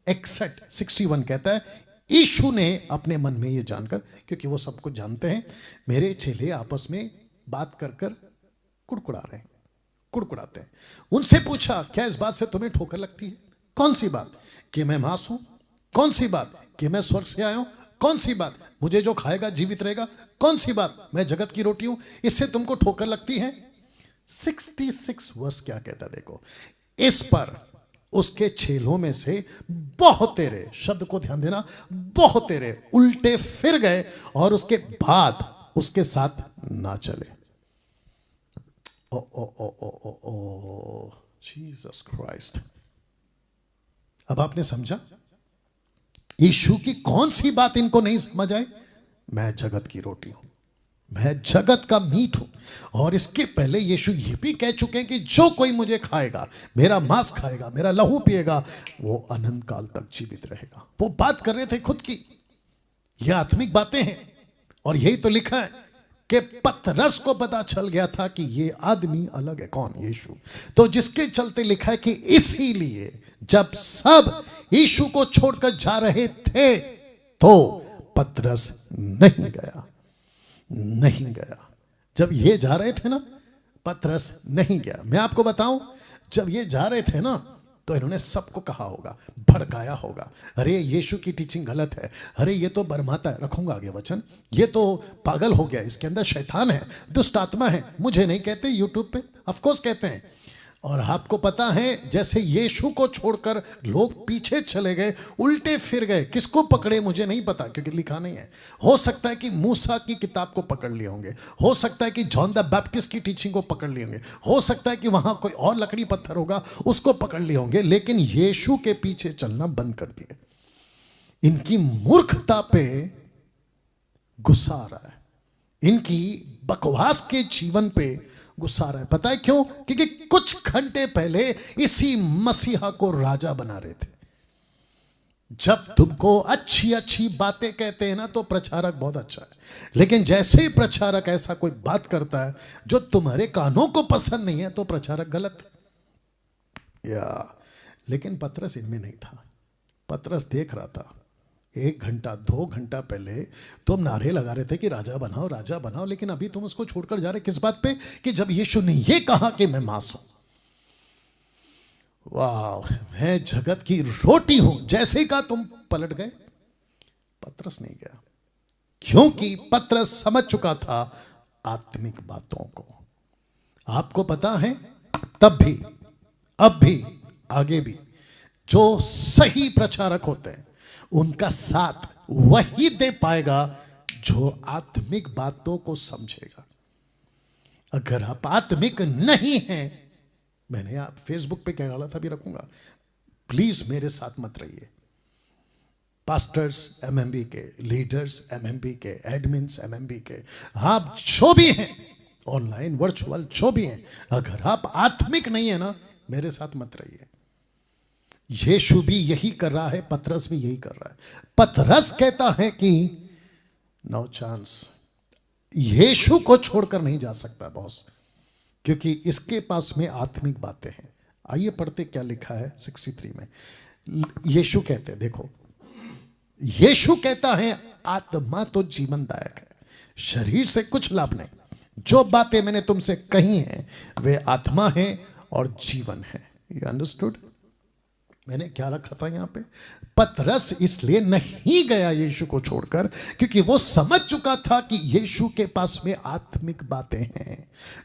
61 कहता है, यीशु ने अपने मन में ये जानकर, क्योंकि वो सब कुछ जानते हैं, मेरे चेले आपस में बात कर कर कुड़कुड़ाते हैं। उनसे पूछा क्या इस बात से तुम्हें ठोकर लगती है? कौन सी बात? कि मैं मांस हूं? कौन सी बात? कि मैं स्वर्ग से आया हूं? कौन सी बात? मुझे जो खाएगा जीवित रहेगा? कौन सी बात? मैं जगत की रोटी हूं? इससे तुमको ठोकर लगती है? 66 वर्ष क्या कहता देखो। इस पर उसके छेलों में से बहुतेरे, शब्द को ध्यान देना, बहुतेरे उल्टे फिर गए और उसके बाद उसके साथ ना चले। ओ ओ ओ ओ ओ ओ जीसस क्राइस्ट। अब आपने समझा यीशु की कौन सी बात इनको नहीं समझ आए? मैं जगत की रोटी हूं, मैं जगत का मीट हूं। और इसके पहले यीशु ये भी कह चुके हैं कि जो कोई मुझे खाएगा, मेरा मांस खाएगा, मेरा लहू पिएगा, वो अनंत काल तक जीवित रहेगा। वो बात कर रहे थे खुद की, ये आत्मिक बातें हैं। और यही तो लिखा है कि पतरस को पता चल गया था कि ये आदमी अलग है। कौन? यीशु। तो जिसके चलते लिखा है कि इसीलिए जब सब यीशु को छोड़कर जा रहे थे तो पतरस नहीं गया, नहीं गया। जब ये जा रहे थे ना, पतरस नहीं गया। मैं आपको बताऊं, जब ये जा रहे थे ना तो इन्होंने सबको कहा होगा, भड़काया होगा, अरे यीशु की टीचिंग गलत है, अरे ये तो बरमाता है, रखूंगा आगे वचन, ये तो पागल हो गया, इसके अंदर शैतान है, दुष्ट आत्मा है। मुझे नहीं कहते यूट्यूब पे, ऑफ कोर्स कहते हैं। और आपको पता है जैसे यीशु को छोड़कर लोग पीछे चले गए, उल्टे फिर गए। किसको पकड़े मुझे नहीं पता, क्योंकि लिखा नहीं है। हो सकता है कि मूसा की किताब को पकड़ लिए होंगे, हो सकता है कि जॉन द बैप्टिस्ट की टीचिंग को पकड़ लिए होंगे, हो सकता है कि वहां कोई और लकड़ी पत्थर होगा उसको पकड़ लिए होंगे, लेकिन यीशु के पीछे चलना बंद कर दिए। इनकी मूर्खता पे गुस्सा आ रहा है, इनकी बकवास के जीवन पे गुस्सा आ रहा है। पता है क्यों? क्योंकि कुछ घंटे पहले इसी मसीहा को राजा बना रहे थे। जब तुमको अच्छी अच्छी बातें कहते हैं ना तो प्रचारक बहुत अच्छा है, लेकिन जैसे ही प्रचारक ऐसा कोई बात करता है जो तुम्हारे कानों को पसंद नहीं है तो प्रचारक गलत। लेकिन पतरस इनमें नहीं था। पतरस देख रहा था, 1 घंटा 2 घंटा पहले तुम नारे लगा रहे थे कि राजा बनाओ, राजा बनाओ, लेकिन अभी तुम उसको छोड़कर जा रहे किस बात पे? कि जब यीशु ने ये कहा कि मैं मांस हूं, वाह, मैं जगत की रोटी हूं, जैसे ही कहा तुम पलट गए। पतरस नहीं गया, क्योंकि पतरस समझ चुका था आत्मिक बातों को। आपको पता है, तब भी, अब भी, आगे भी जो सही प्रचारक होते हैं उनका साथ वही दे पाएगा जो आत्मिक बातों को समझेगा। अगर आप आत्मिक नहीं हैं, मैंने आप फेसबुक पे कह डाला था, भी रखूंगा, प्लीज मेरे साथ मत रहिए। पास्टर्स एमएमबी के, लीडर्स एमएमबी के, एडमिन्स एमएमबी के, आप जो भी हैं, ऑनलाइन वर्चुअल जो भी हैं, अगर आप आत्मिक नहीं है ना, मेरे साथ मत रहिए। यीशु भी यही कर रहा है, पतरस भी यही कर रहा है। पतरस कहता है कि नो चांस, यीशु को छोड़कर नहीं जा सकता बॉस, क्योंकि इसके पास में आत्मिक बातें हैं। आइए पढ़ते क्या लिखा है 63 में। यीशु कहते, देखो, यीशु कहता है आत्मा तो जीवनदायक है, शरीर से कुछ लाभ नहीं। जो बातें मैंने तुमसे कही हैं वे आत्मा है और जीवन है। You understood? मैंने क्या रखा था यहां पे? पतरस इसलिए नहीं गया यीशु को छोड़कर क्योंकि वो समझ चुका था कि यीशु के पास में आत्मिक बातें हैं।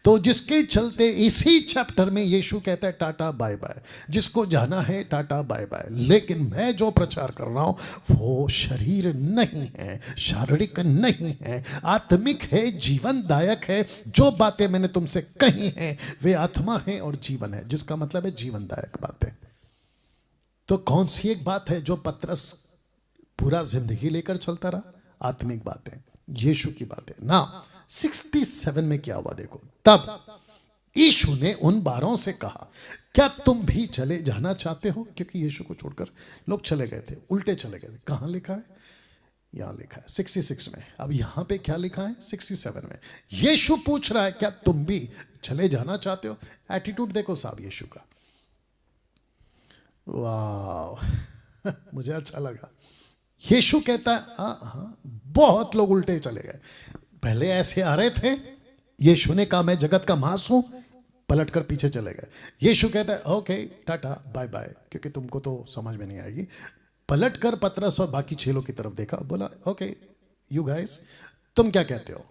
तो जिसके चलते इसी चैप्टर में यीशु कहता है टाटा बाय बाय, जिसको जाना है टाटा बाय बाय। लेकिन मैं जो प्रचार कर रहा हूं वो शरीर नहीं है, शारीरिक नहीं है, आत्मिक है, जीवनदायक है। जो बातें मैंने तुमसे कही हैं वे आत्मा है और जीवन है, जिसका मतलब है जीवनदायक बातें। तो कौन सी एक बात है जो पतरस पूरा जिंदगी लेकर चलता रहा? आत्मिक बातें, यीशु की बातें ना। 67 में क्या हुआ देखो। तब यीशु ने उन 12 से कहा, क्या तुम भी चले जाना चाहते हो? क्योंकि यीशु को छोड़कर लोग चले गए थे, उल्टे चले गए थे। कहां लिखा है? यहां लिखा है 66 में। अब यहां पे क्या लिखा है 67 में? यीशु पूछ रहा है क्या तुम भी चले जाना चाहते हो? एटीट्यूड देखो साहब यीशु का, वाह मुझे अच्छा लगा। यीशु कहता है हाँ, बहुत लोग उल्टे चले गए। पहले ऐसे आ रहे थे, यीशु ने कहा मैं जगत का मांस हूं, पलटकर पीछे चले गए। यीशु कहता है ओके टाटा बाय बाय, क्योंकि तुमको तो समझ में नहीं आएगी, पलट कर पतरस और बाकी चेलों की तरफ देखा, बोला ओके यू गाइस, तुम क्या कहते हो?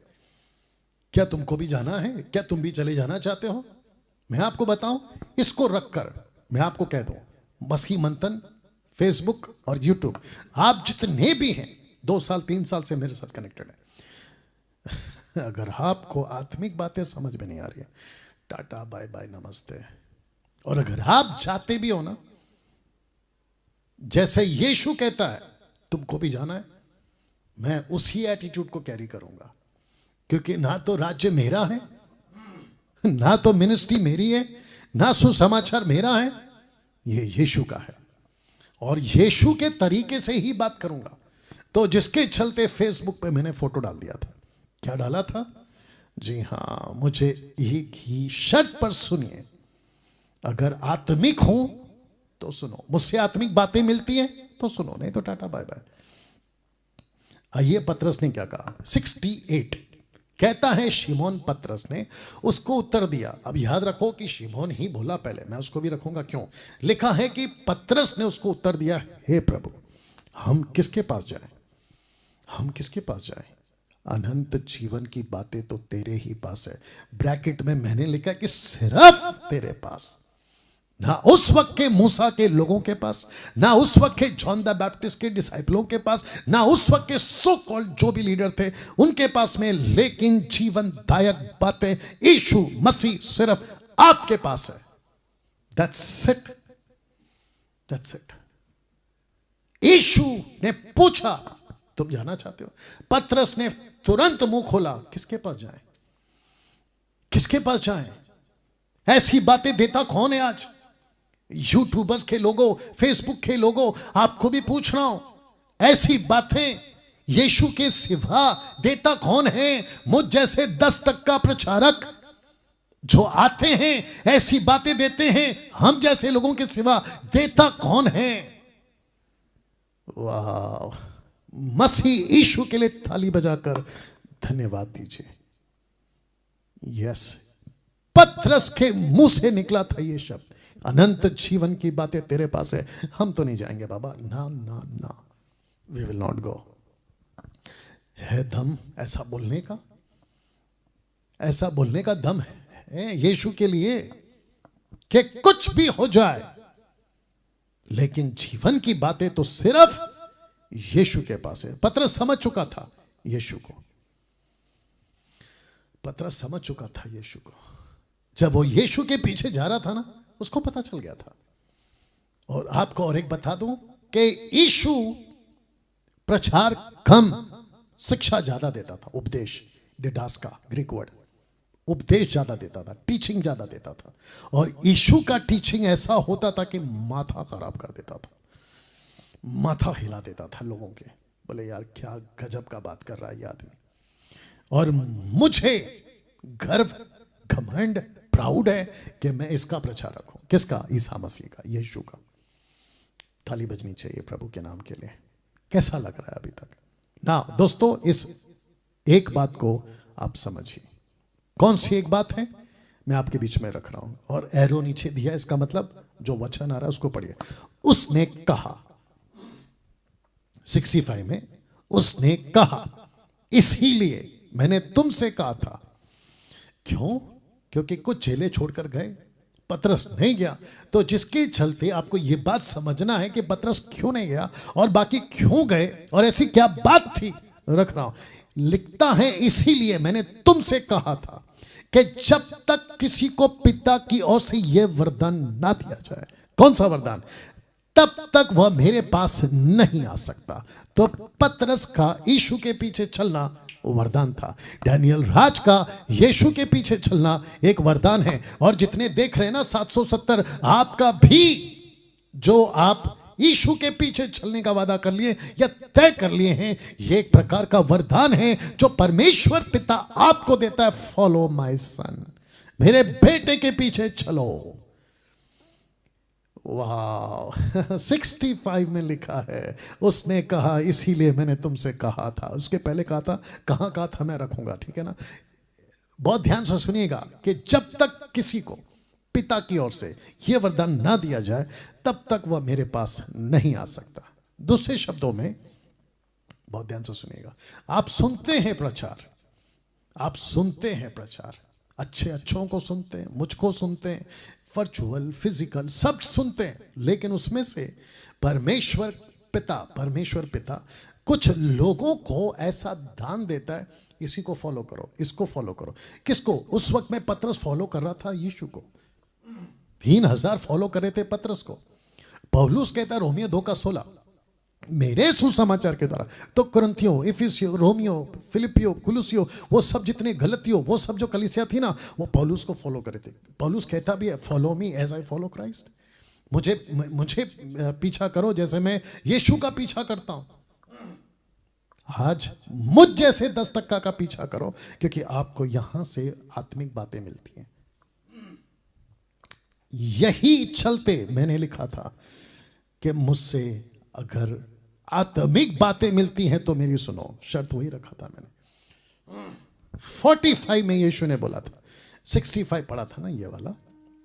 क्या तुमको भी जाना है? क्या तुम भी चले जाना चाहते हो? मैं आपको बताऊं, इसको रखकर मैं आपको कह दूं, मसीह मंथन, फेसबुक और यूट्यूब, आप जितने भी हैं 2 साल 3 साल से मेरे साथ कनेक्टेड है, अगर आपको आत्मिक बातें समझ में नहीं आ रही है, टाटा बाय बाय नमस्ते। और अगर आप चाहते भी हो ना, जैसे यीशु कहता है तुमको भी जाना है, मैं उसी एटीट्यूड को कैरी करूंगा, क्योंकि ना तो राज्य मेरा है, ना तो मिनिस्ट्री मेरी है, ना सुसमाचार मेरा है, ये यीशु का है। और यीशु के तरीके से ही बात करूंगा। तो जिसके चलते फेसबुक पे मैंने फोटो डाल दिया था। क्या डाला था? जी हां, मुझे एक ही शर्त पर सुनिए, अगर आत्मिक हो तो सुनो, मुझसे आत्मिक बातें मिलती हैं तो सुनो, नहीं तो टाटा बाय बाय। आइए पतरस ने क्या कहा, 68 कहता है, शिमोन पतरस ने उसको उत्तर दिया। अब याद रखो कि शिमोन ही बोला पहले, मैं उसको भी रखूंगा, क्यों? लिखा है कि पतरस ने उसको उत्तर दिया, हे प्रभु, हम किसके पास जाएं? हम किसके पास जाएं? अनंत जीवन की बातें तो तेरे ही पास है। ब्रैकेट में मैंने लिखा कि सिर्फ तेरे पास, ना उस वक्त के मूसा के लोगों के पास, ना उस वक्त के जॉन द बैप्टिस्ट के डिसाइपलों के पास, ना उस वक्त के सो कॉल्ड जो भी लीडर थे उनके पास में, लेकिन जीवनदायक बातें यीशु मसीह सिर्फ आपके पास है। That's it, that's it. यीशु ने पूछा, तुम जाना चाहते हो? पतरस ने तुरंत मुंह खोला, किसके पास जाएं? किसके पास जाएं? ऐसी बातें देता कौन है आज? यूट्यूबर्स के लोगों, फेसबुक के लोगों, आपको भी पूछ रहा हूं, ऐसी बातें यीशु के सिवा देता कौन है? मुझ जैसे 10% प्रचारक जो आते हैं ऐसी बातें देते हैं, हम जैसे लोगों के सिवा देता कौन है? वाह, मसीह यीशु के लिए ताली बजाकर धन्यवाद दीजिए। यस, पतरस के मुंह से निकला था ये शब्द, अनंत जीवन की बातें तेरे पास है, हम तो नहीं जाएंगे बाबा, ना ना ना, वी विल नॉट गो। है दम ऐसा बोलने का? ऐसा बोलने का दम है यीशु के लिए कि कुछ भी हो जाए, लेकिन जीवन की बातें तो सिर्फ यीशु के पास है। पतरस समझ चुका था यीशु को, पतरस समझ चुका था यीशु को। जब वो यीशु के पीछे जा रहा था ना, उसको पता चल गया था। और आपको और एक बता दूं कि यीशु प्रचार कम, शिक्षा ज्यादा देता था, उपदेश, डिडास्का ग्रीक वर्ड, उपदेश ज्यादा देता था, टीचिंग ज्यादा देता था। और यीशु का टीचिंग ऐसा होता था कि माथा खराब कर देता था, माथा हिला देता था लोगों के, बोले यार क्या गजब का बात कर रहा है ये आदमी। और मुझे गर्व, घमंड, प्राउड है कि मैं इसका प्रचारक हूं। किसका? ईसा मसीह का, यीशु का। ताली बजनी चाहिए प्रभु के नाम के लिए। कैसा लग रहा है अभी तक ना दोस्तों? इस एक बात को आप समझिए। कौन सी एक बात है? मैं आपके बीच में रख रहा हूं और एरो नीचे दिया, इसका मतलब जो वचन आ रहा है उसको पढ़िए। उसने कहा, 65 में, उसने कहा इसीलिए मैंने तुमसे कहा था। क्यों? क्योंकि कुछ चेले छोड़कर गए, पतरस नहीं गया। तो जिसके चलते आपको यह बात समझना है कि पतरस क्यों नहीं गया और बाकी क्यों गए और ऐसी क्या बात थी, रख रहा हूं। लिखता है इसीलिए मैंने तुमसे कहा था कि जब तक किसी को पिता की ओर से यह वरदान ना दिया जाए। कौन सा वरदान? तब तक वह मेरे पास नहीं आ सकता। तो पतरस का यीशु के पीछे चलना वरदान था। डैनियल राज का यीशु के पीछे चलना एक वरदान है। और जितने देख रहे हैं ना 770, आपका भी जो आप यीशु के पीछे चलने का वादा कर लिए या तय कर लिए हैं, ये एक प्रकार का वरदान है जो परमेश्वर पिता आपको देता है। फॉलो माय सन, मेरे बेटे के पीछे चलो। वाह, 65 में लिखा है, उसने कहा इसीलिए मैंने तुमसे कहा था। उसके पहले कहा था, कहां कहा था मैं रखूंगा, ठीक है ना? बहुत ध्यान से सुनिएगा कि जब तक किसी को पिता की ओर से यह वरदान ना दिया जाए तब तक वह मेरे पास नहीं आ सकता। दूसरे शब्दों में, बहुत ध्यान से सुनिएगा, आप सुनते हैं प्रचार, आप सुनते हैं प्रचार, अच्छों को सुनते हैं, मुझको सुनते हैं, वर्चुअल फिजिकल सब सुनते हैं, लेकिन उसमें से परमेश्वर पिता कुछ लोगों को ऐसा दान देता है, इसी को फॉलो करो, इसको फॉलो करो। किसको? उस वक्त में पतरस फॉलो कर रहा था यीशु को, 3000 फॉलो कर रहे थे पतरस को। पौलुस कहता है रोमियो 2:16, मेरे सुसमाचार के द्वारा, तो कुरिन्थियों, इफिसियों, रोमियो, फिलिपियो, कुलुसियो, वो सब जितने गलतियों, वो सब जो कलीसिया थी ना, वो पौलुस को फॉलो करे थे। पौलुस कहता भी है, follow me as I follow Christ, मुझे पीछा करो जैसे मैं यीशु का पीछा करता हूं। आज मुझ जैसे 10% का पीछा करो, क्योंकि आपको यहां से आत्मिक बातें मिलती हैं। यही चलते मैंने लिखा था कि मुझसे अगर आत्मिक बातें मिलती हैं तो मेरी सुनो, शर्त वही रखा था मैंने। 45 में यीशु ने बोला था, 65 पढ़ा था ना ये वाला,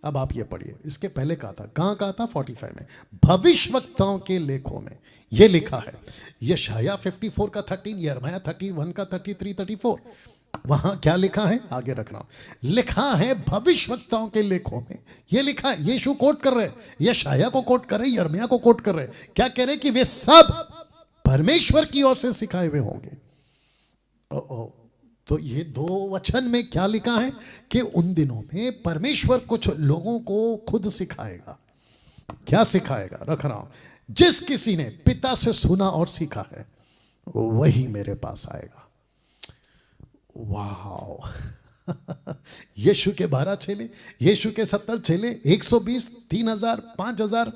अब आप ये पढ़िए। इसके पहले कहा था, कहां कहा था? 45 में, भविष्यवक्ताओं के लेखों में ये लिखा है। यशाया 54 का 13, यिर्मयाह 31 का 33, 34, वहां क्या लिखा है? आगे रख रहा हूं, लिखा है भविष्यवक्ताओं के लेखों में, ये लिखा है। यीशु कोट कर रहे, यशाया को कोट कर रहे, यिर्मयाह को कोट कर रहे। क्या कह रहे? कि वे सब परमेश्वर की ओर से सिखाए हुए होंगे। तो ये 2 वचन में क्या लिखा है? कि उन दिनों में परमेश्वर कुछ लोगों को खुद सिखाएगा। क्या सिखाएगा? रख रहा हूं, जिस किसी ने पिता से सुना और सीखा है वही मेरे पास आएगा। वाह यीशु के 12 चेले, यीशु के 70 चेले, 120, 3000, 5000,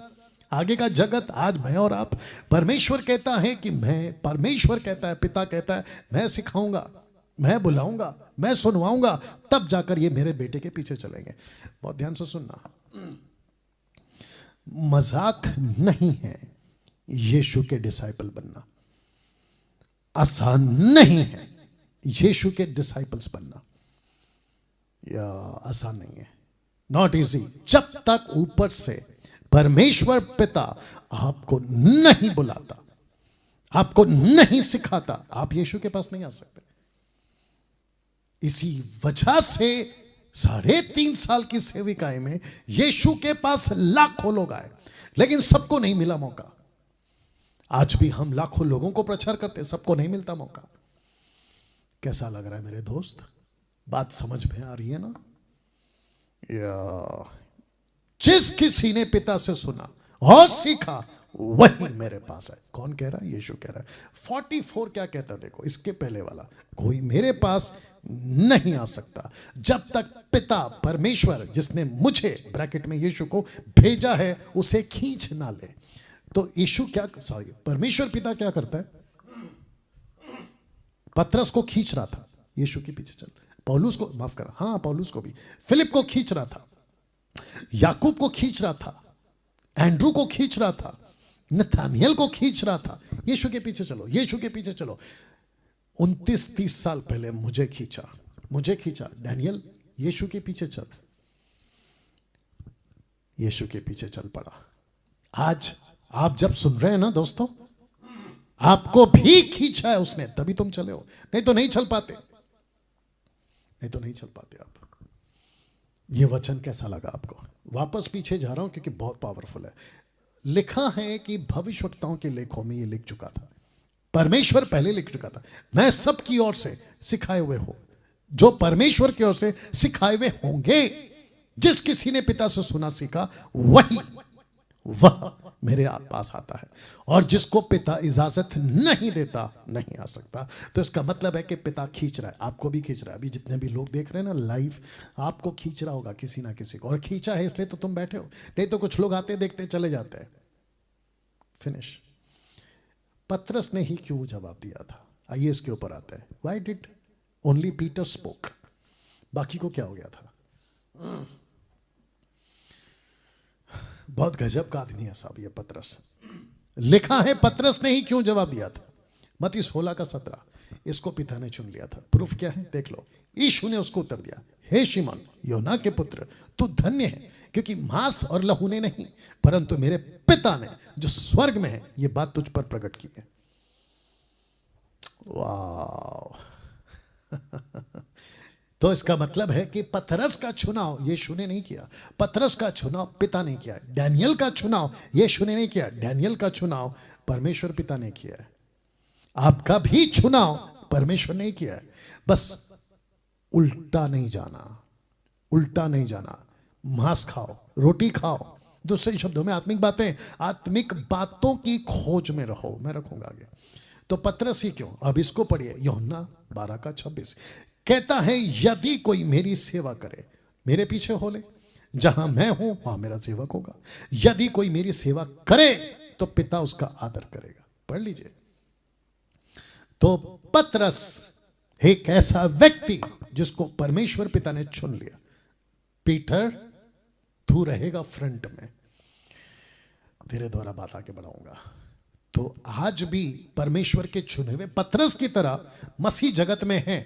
आगे का जगत, आज मैं और आप। परमेश्वर कहता है कि मैं, परमेश्वर कहता है, पिता कहता है, मैं सिखाऊंगा, मैं बुलाऊंगा, मैं सुनवाऊंगा, तब जाकर ये मेरे बेटे के पीछे चलेंगे। बहुत ध्यान से सुनना, मजाक नहीं है यीशु के डिसाइपल बनना, आसान नहीं है यीशु के डिसाइपल्स बनना, या आसान नहीं है, नॉट इजी। जब तक ऊपर से परमेश्वर पिता आपको नहीं बुलाता, आपको नहीं सिखाता, आप यीशु के पास नहीं आ सकते। इसी वजह से 3.5 साल की सेविकाएं में यीशु के पास लाखों लोग आए, लेकिन सबको नहीं मिला मौका। आज भी हम लाखों लोगों को प्रचार करते, सबको नहीं मिलता मौका। कैसा लग रहा है मेरे दोस्त? बात समझ में आ रही है ना? या जिस किसी ने पिता से सुना और सीखा वही मेरे पास है। कौन कह रहा है? यीशु कह रहा है। 44 क्या कहता? देखो, इसके पहले वाला, कोई मेरे पास नहीं आ सकता जब तक पिता परमेश्वर जिसने मुझे, ब्रैकेट में यीशु को भेजा है, उसे खींच ना ले। तो यीशु क्या, सॉरी, परमेश्वर पिता क्या करता है? पतरस को खींच रहा था, यीशु के पीछे चल। पौलुस को, माफ कर, हाँ पौलुस को भी, फिलिप को खींच रहा था, याकूब को खींच रहा था, एंड्रू को खींच रहा था, नथानियल को खींच रहा था। यीशु के पीछे चलो, यीशु के पीछे चलो। 29-30 साल पहले मुझे खींचा डैनियल, यीशु के पीछे चल, यीशु के पीछे चल पड़ा। आज आप जब सुन रहे हैं ना दोस्तों, आपको भी खींचा है उसने, तभी तुम चले हो, नहीं तो नहीं चल पाते, नहीं तो नहीं चल पाते आप। ये वचन कैसा लगा आपको? वापस पीछे जा रहा हूं क्योंकि बहुत पावरफुल है। लिखा है कि भविष्यवक्ताओं के लेखों में ये लिख चुका था, परमेश्वर पहले लिख चुका था, मैं सबकी ओर से सिखाए हुए हो, जो परमेश्वर की ओर से सिखाए हुए होंगे। जिस किसी ने पिता से सुना सीखा वह मेरे पास आता है, और जिसको पिता इजाजत नहीं देता नहीं आ सकता। तो इसका मतलब है कि पिता खींच रहा है, आपको भी खींच रहा है। अभी जितने भी लोग देख रहे हैं ना लाइव, आपको खींच रहा होगा किसी ना किसी को, और खींचा है इसलिए तो तुम बैठे हो, नहीं तो कुछ लोग आते देखते चले जाते हैं। फिनिश। पतरस ने ही क्यों जवाब दिया था? आइए इसके ऊपर आता है। Why did only Peter spoke? बाकी को क्या हो गया था? बहुत गजब का आदमी है साहब ये पतरस। लिखा है पतरस ने ही क्यों जवाब दिया था। मत्ती 16 का 17, इसको पिता ने चुन लिया था। प्रूफ क्या है? देख लो। यीशु ने उसको उत्तर दिया, हे शिमोन योना के पुत्र, तू धन्य है क्योंकि मांस और लहू ने नहीं परंतु मेरे पिता ने जो स्वर्ग में है ये बात तुझ पर प्रकट की है। वाह। तो इसका मतलब है कि पतरस का चुनाव यीशु ने नहीं किया, पतरस का चुनाव पिता ने किया। डैनियल का चुनाव यीशु ने नहीं किया, डैनियल का चुनाव परमेश्वर पिता ने किया है। आपका भी चुनाव परमेश्वर ने किया है, बस उल्टा नहीं जाना, उल्टा नहीं जाना। मांस खाओ, रोटी खाओ, दूसरे शब्दों में आत्मिक बातों की खोज में रहो। मैं रखूंगा आगे। तो पतरस ही क्यों, अब इसको पढ़िए, यूहन्ना 12:26 कहता है यदि कोई मेरी सेवा करे, मेरे पीछे हो ले, जहां मैं हूं वहां मेरा सेवक होगा। यदि कोई मेरी सेवा करे तो पिता उसका आदर करेगा। पढ़ लीजिए। तो पतरस एक ऐसा व्यक्ति जिसको परमेश्वर पिता ने चुन लिया। पीटर तू रहेगा फ्रंट में, तेरे द्वारा बात आगे बढ़ाऊंगा। तो आज भी परमेश्वर के चुने हुए पतरस की तरह मसीह जगत में हैं,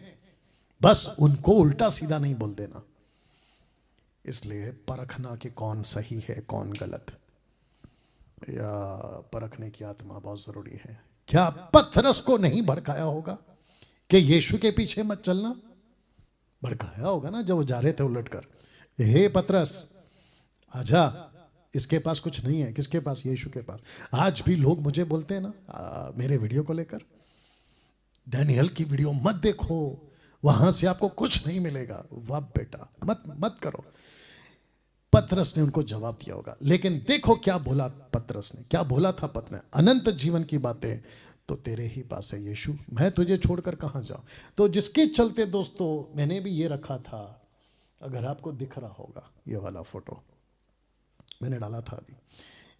बस उनको उल्टा सीधा नहीं बोल देना। इसलिए परखना कि कौन सही है कौन गलत, या परखने की आत्मा बहुत जरूरी है। क्या पतरस को नहीं भड़काया होगा कि यीशु के पीछे मत चलना? भड़काया होगा ना, जब वो जा रहे थे उलटकर, हे पतरस आजा, इसके पास कुछ नहीं है। किसके पास? यीशु के पास। आज भी लोग मुझे बोलते हैं ना मेरे वीडियो को लेकर, डैनियल की वीडियो मत देखो, वहां से आपको कुछ नहीं मिलेगा। वाह बेटा, मत करो। पतरस ने उनको जवाब दिया होगा, लेकिन देखो क्या बोला पतरस ने, क्या बोला था पतरस ने, अनंत जीवन की बातें तो तेरे ही पास है यीशु, मैं तुझे छोड़कर कहां जाऊं। तो जिसके चलते दोस्तों मैंने भी ये रखा था, अगर आपको दिख रहा होगा ये वाला फोटो मैंने डाला था अभी।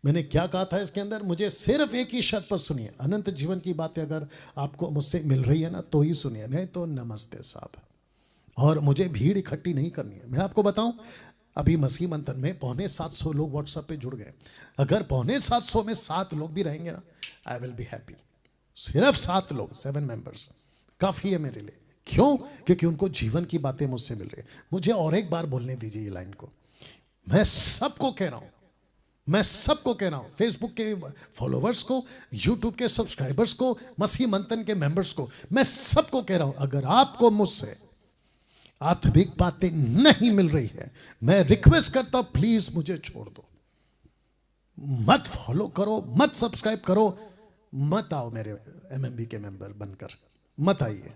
मैंने क्या कहा था इसके अंदर, मुझे सिर्फ एक ही शर्त पर सुनिए, अनंत जीवन की बातें अगर आपको मुझसे मिल रही है ना तो ही सुनिए, नहीं तो नमस्ते साहब। और मुझे भीड़ इकट्ठी नहीं करनी है। मैं आपको बताऊं, अभी मसीह मंथन में 750 लोग व्हाट्सएप पे जुड़ गए। अगर 750 में 7 लोग भी रहेंगे ना, आई विल बी हैप्पी। सिर्फ 7 लोग, 7 मेंबर्स काफी है मेरे लिए। क्यों? क्योंकि उनको जीवन की बातें मुझसे मिल रही है। मुझे और एक बार बोलने दीजिए ये लाइन को। मैं सबको कह रहा हूं, मैं सबको कह रहा हूं, फेसबुक के फॉलोवर्स को, यूट्यूब के सब्सक्राइबर्स को, मसीह मंथन के मेंबर्स को, मैं सबको कह रहा हूं, अगर आपको मुझसे आत्मिक बातें नहीं मिल रही है, मैं रिक्वेस्ट करता हूं प्लीज मुझे छोड़ दो। मत फॉलो करो, मत सब्सक्राइब करो, मत आओ मेरे एमएमबी के मेंबर बनकर, मत आइए।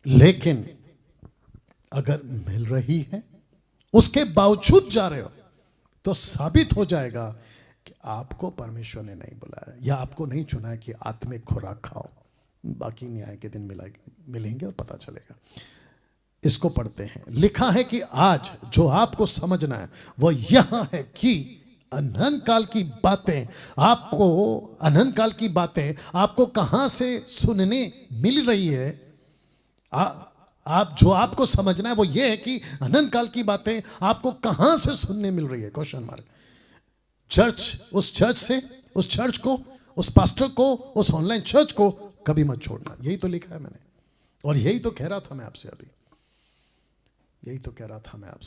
लेकिन अगर मिल रही है उसके बावजूद जा रहे हो तो साबित हो जाएगा कि आपको परमेश्वर ने नहीं बुलाया या आपको नहीं चुना है कि आत्मिक खुराक खाओ। बाकी न्याय के दिन मिलेंगे और पता चलेगा। इसको पढ़ते हैं। लिखा है कि आज जो आपको समझना है वो यह है कि अनंत काल की बातें आपको कहां से सुनने मिल रही है। आपको समझना है वो ये है कि अनंत काल की बातें आपको कहां से सुनने मिल रही है, क्वेश्चन मार्क। उस चर्च को, उस पास्टर को, उस ऑनलाइन चर्च को कभी मत छोड़ना। यही तो लिखा है मैंने, और यही तो कह रहा था मैं आपसे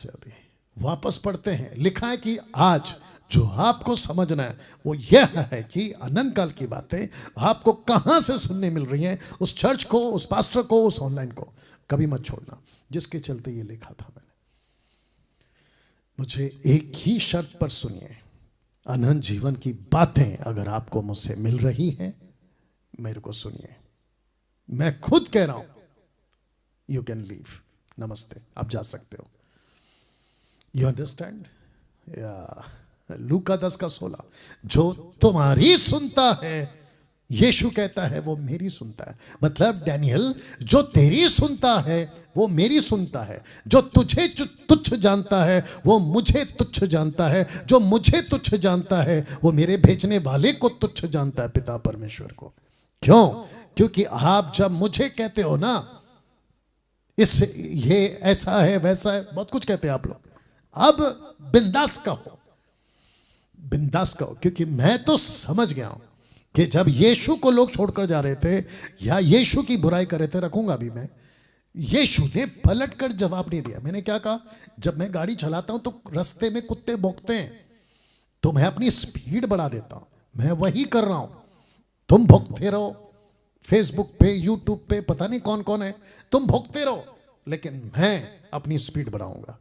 अभी। वापस पढ़ते हैं। लिखा है कि आज जो आपको समझना है वो यह है कि अनंत काल की बातें आपको कहां से सुनने मिल रही हैं। उस चर्च को, उस पास्टर को, उस ऑनलाइन को कभी मत छोड़ना। जिसके चलते ये लिखा था मैंने। मुझे एक ही शर्त पर सुनिए, अनंत जीवन की बातें अगर आपको मुझसे मिल रही हैं, मेरे को सुनिए। मैं खुद कह रहा हूं, यू कैन लीव, नमस्ते, आप जा सकते हो। You understand? या लूका 10:16, जो तुम्हारी सुनता है, यीशु कहता है वो मेरी सुनता है। मतलब डैनियल, जो तेरी सुनता है वो मेरी सुनता है। जो तुझे तुच्छ जानता है वो मुझे तुच्छ जानता है। जो मुझे तुच्छ जानता है वो मेरे भेजने वाले को तुच्छ जानता है, पिता परमेश्वर को। क्यों? क्योंकि आप जब मुझे कहते हो ना, ये ऐसा है वैसा है, बहुत कुछ कहते हैं आप लोग, अब बिंदास कहो, क्योंकि मैं तो समझ गया हूं कि जब यीशु को लोग छोड़कर जा रहे थे या यीशु की बुराई कर रहे थे, रखूंगा भी मैं, यीशु ने पलट कर जवाब नहीं दिया। मैंने क्या कहा, जब मैं गाड़ी चलाता हूं तो रास्ते में कुत्ते भौंकते हैं तो मैं अपनी स्पीड बढ़ा देता हूं, मैं वही कर रहा हूं। तुम भौंकते रहो, फेसबुक पे यूट्यूब पे पता नहीं कौन कौन है, तुम भौंकते रहो, लेकिन मैं अपनी स्पीड बढ़ाऊंगा,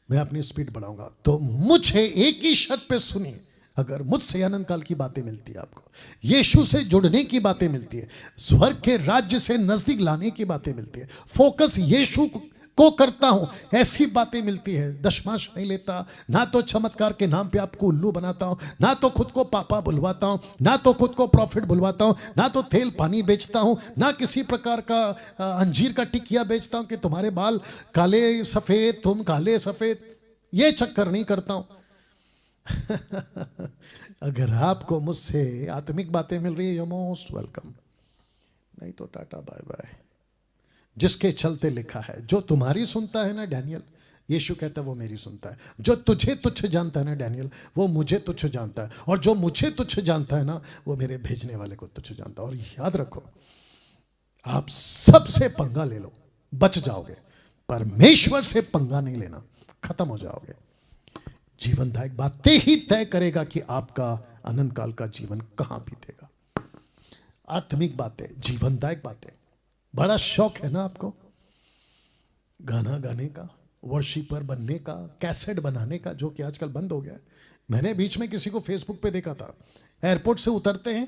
मैं अपनी स्पीड बढ़ाऊंगा। तो मुझे एक ही शर्त पे सुनिए, अगर मुझसे अनंत काल की बातें मिलती है, आपको यीशु से जुड़ने की बातें मिलती है, स्वर्ग के राज्य से नजदीक लाने की बातें मिलती है, फोकस यीशु को करता हूं, ऐसी बातें मिलती है, दशमांश नहीं लेता, ना तो चमत्कार के नाम पे आपको उल्लू बनाता हूं, ना तो खुद को पापा बुलवाता हूं, ना तो खुद को प्रॉफिट बुलवाता हूं, ना तो तेल पानी बेचता हूं, ना किसी प्रकार का अंजीर का टिकिया बेचता हूं कि तुम्हारे बाल काले सफेद, तुम काले सफेद, ये चक्कर नहीं करता हूं। अगर आपको मुझसे आत्मिक बातें मिल रही है, यू मोस्ट वेलकम, नहीं तो टाटा बाय बाय। जिसके चलते लिखा है, जो तुम्हारी सुनता है ना डैनियल, यीशु कहता है वो मेरी सुनता है। जो तुझे तुच्छ जानता है ना डैनियल, वो मुझे तुच्छ जानता है, और जो मुझे तुच्छ जानता है ना, वो मेरे भेजने वाले को तुच्छ जानता है। और याद रखो, आप सबसे पंगा ले लो, बच जाओगे, परमेश्वर से पंगा नहीं लेना, खत्म हो जाओगे। जीवनदायक बातें ही तय करेगा कि आपका अनंत काल का जीवन कहां बीतेगा। आत्मिक बातें, जीवनदायक बातें। बड़ा शौक है ना आपको गाना गाने का, वर्शिपर बनने का, कैसेट बनाने का, जो कि आजकल बंद हो गया है। मैंने बीच में किसी को फेसबुक पे देखा था, एयरपोर्ट से उतरते हैं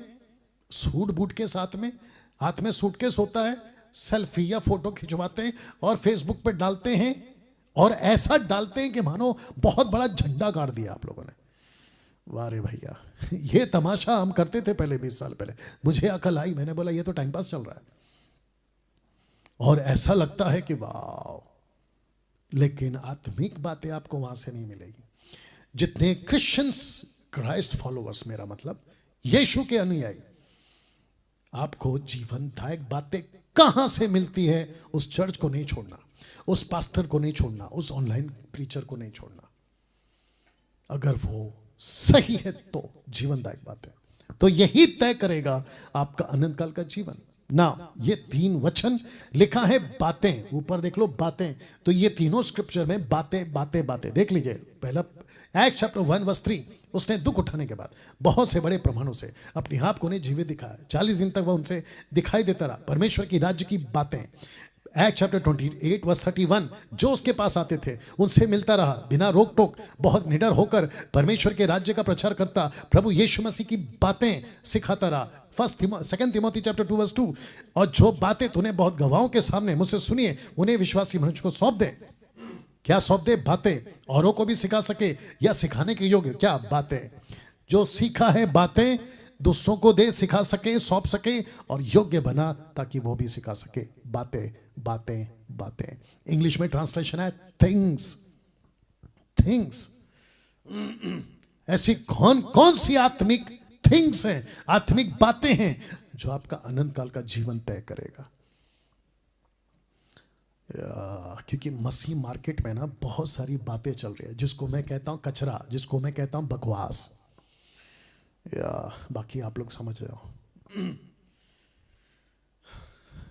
सूट बूट के साथ में, हाथ में सूटकेस होता है, सेल्फी या फोटो खिंचवाते हैं और फेसबुक पे डालते हैं, और ऐसा डालते हैं कि मानो बहुत बड़ा झंडा गाड़ दिया आप लोगों ने। वाह रे भैया, ये तमाशा हम करते थे पहले, 20 साल पहले। मुझे अकल आई, मैंने बोला ये तो टाइम पास चल रहा है, और ऐसा लगता है कि वाह, लेकिन आत्मिक बातें आपको वहां से नहीं मिलेगी। जितने क्रिश्चियंस, क्राइस्ट फॉलोअर्स, मेरा मतलब यीशु के अनुयायी, आपको जीवनदायक बातें कहां से मिलती है, उस चर्च को नहीं छोड़ना, उस पास्टर को नहीं छोड़ना, उस ऑनलाइन प्रीचर को नहीं छोड़ना। अगर वो सही है तो जीवनदायक बात है, तो यही तय करेगा आपका अनंत काल का जीवन ना। ये 3 वचन लिखा है, बातें, ऊपर देख लो बातें, तो ये तीनों स्क्रिप्चर में बातें बातें बातें। देख लीजिए, पहला एक्ट चैप्टर 1:3, उसने दुख उठाने के बाद बहुत से बड़े प्रमाणों से अपने आप को उन्हें जीवित दिखाया, 40 दिन तक वह उनसे दिखाई देता रहा, परमेश्वर की राज्य की बातें। एक्ट चैप्टर 28:31, जो उसके पास आते थे उनसे मिलता रहा, बिना रोक टोक, बहुत निडर होकर परमेश्वर के राज्य का प्रचार करता, प्रभु यीशु मसीह की बातें सिखाता रहा। 2 तिमोथी चैप्टर 2:2, और जो बातें तूने बहुत गवाहों के सामने मुझसे सुनी है, उन्हें विश्वासी मनुष्य को सौंप दे। क्या सौंप दे? बातें, औरों को भी सिखा सके, या सिखाने के योग्य क्या बातें, जो सीखा है बातें दूसरों को दे, सिखा सके, सौंप सके, और योग्य बना ताकि वो भी सिखा सके। बातें बातें बातें। इंग्लिश में ट्रांसलेशन है थिंग्स, थिंग्स। ऐसी कौन कौन सी आत्मिक थिंग्स हैं, आत्मिक बातें हैं, जो आपका अनंत काल का जीवन तय करेगा। क्योंकि मसीह मार्केट में ना बहुत सारी बातें चल रही है, जिसको मैं कहता हूं कचरा, जिसको मैं कहता हूं बकवास, या बाकी आप लोग समझ रहे हो।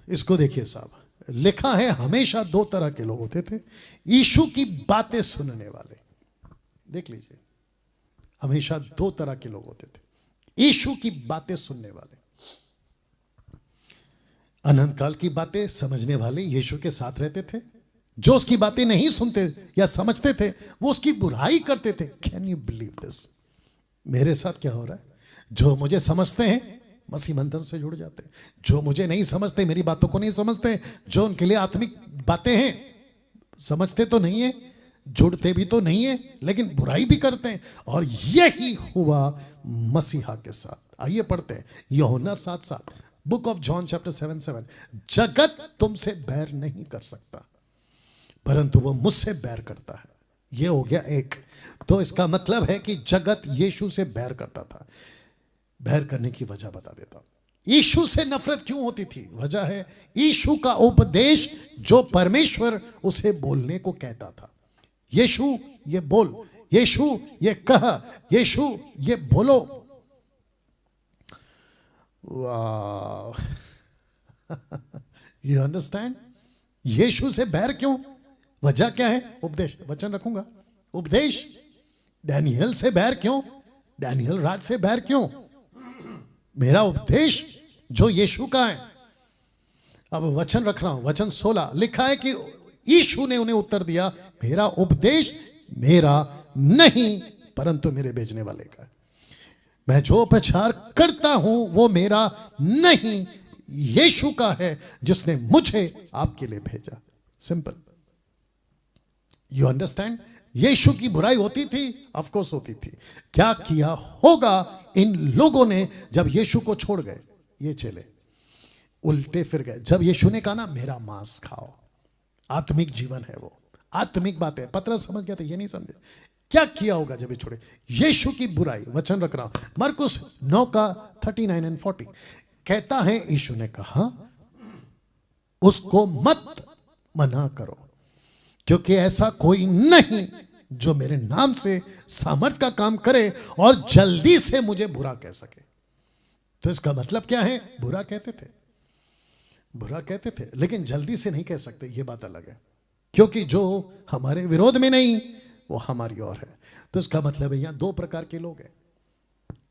इसको देखिए साहब, लिखा है हमेशा 2 तरह के लोग होते थे, यीशु की बातें सुनने वाले। देख लीजिए, हमेशा 2 तरह के लोग होते थे, यीशु की बातें सुनने वाले, अनंत काल की बातें समझने वाले यीशु के साथ रहते थे। जो उसकी बातें नहीं सुनते या समझते थे, वो उसकी बुराई करते थे। Can you believe this? मेरे साथ क्या हो रहा है? जो मुझे समझते हैं मसीह मंथन से जुड़ जाते हैं, जो मुझे नहीं समझते, मेरी बातों को नहीं समझते, जो उनके लिए आत्मिक बातें हैं, समझते तो नहीं है, जुड़ते भी तो नहीं है, लेकिन बुराई भी करते हैं। और यही हुआ मसीहा के साथ। आइए पढ़ते हैं यूहन्ना 7:7, बुक ऑफ जॉन चैप्टर 7:7। जगत तुमसे बैर नहीं कर सकता, परंतु वो मुझसे बैर करता है। ये हो गया एक। तो इसका मतलब है कि जगत यीशु से बैर करता था। बैर करने की वजह बता देता हूं। यीशु से नफरत क्यों होती थी? वजह है यीशु का उपदेश, जो परमेश्वर उसे बोलने को कहता था। यीशु ये बोल, यीशु ये कह, यीशु ये बोलो। वाह यू अंडरस्टैंड? यीशु से बैर क्यों? वजह क्या है? उपदेश। वचन रखूंगा। उपदेश। डैनियल से बैर क्यों? डैनियल राज से बैर क्यों? मेरा उपदेश जो यीशु का है। अब वचन रख रहा हूं। वचन 16 लिखा है कि यीशु ने उन्हें उत्तर दिया, मेरा उपदेश मेरा नहीं परंतु मेरे भेजने वाले का। मैं जो प्रचार करता हूं वो मेरा नहीं, यीशु का है जिसने मुझे आपके लिए भेजा। सिंपल। You understand? यीशु की बुराई होती थी, ऑफ कोर्स होती थी। क्या किया होगा इन लोगों ने जब यीशु को छोड़ गए? ये चेले उल्टे फिर गए। जब यीशु ने कहा ना मेरा मांस खाओ, आत्मिक जीवन है वो, आत्मिक बात है। पतरस समझ गया था, ये नहीं समझे। क्या किया होगा जब ये छोड़े? यीशु की बुराई। वचन रख रहा हूं, मरकुस 9 का 39 और 40 कहता है, यीशु ने कहा उसको मत मना करो, क्योंकि ऐसा कोई नहीं जो मेरे नाम से सामर्थ का काम करे और जल्दी से मुझे बुरा कह सके। तो इसका मतलब क्या है? बुरा कहते थे, बुरा कहते थे, लेकिन जल्दी से नहीं कह सकते। ये बात अलग है, क्योंकि जो हमारे विरोध में नहीं वो हमारी ओर है। तो इसका मतलब है यहां दो प्रकार के लोग हैं।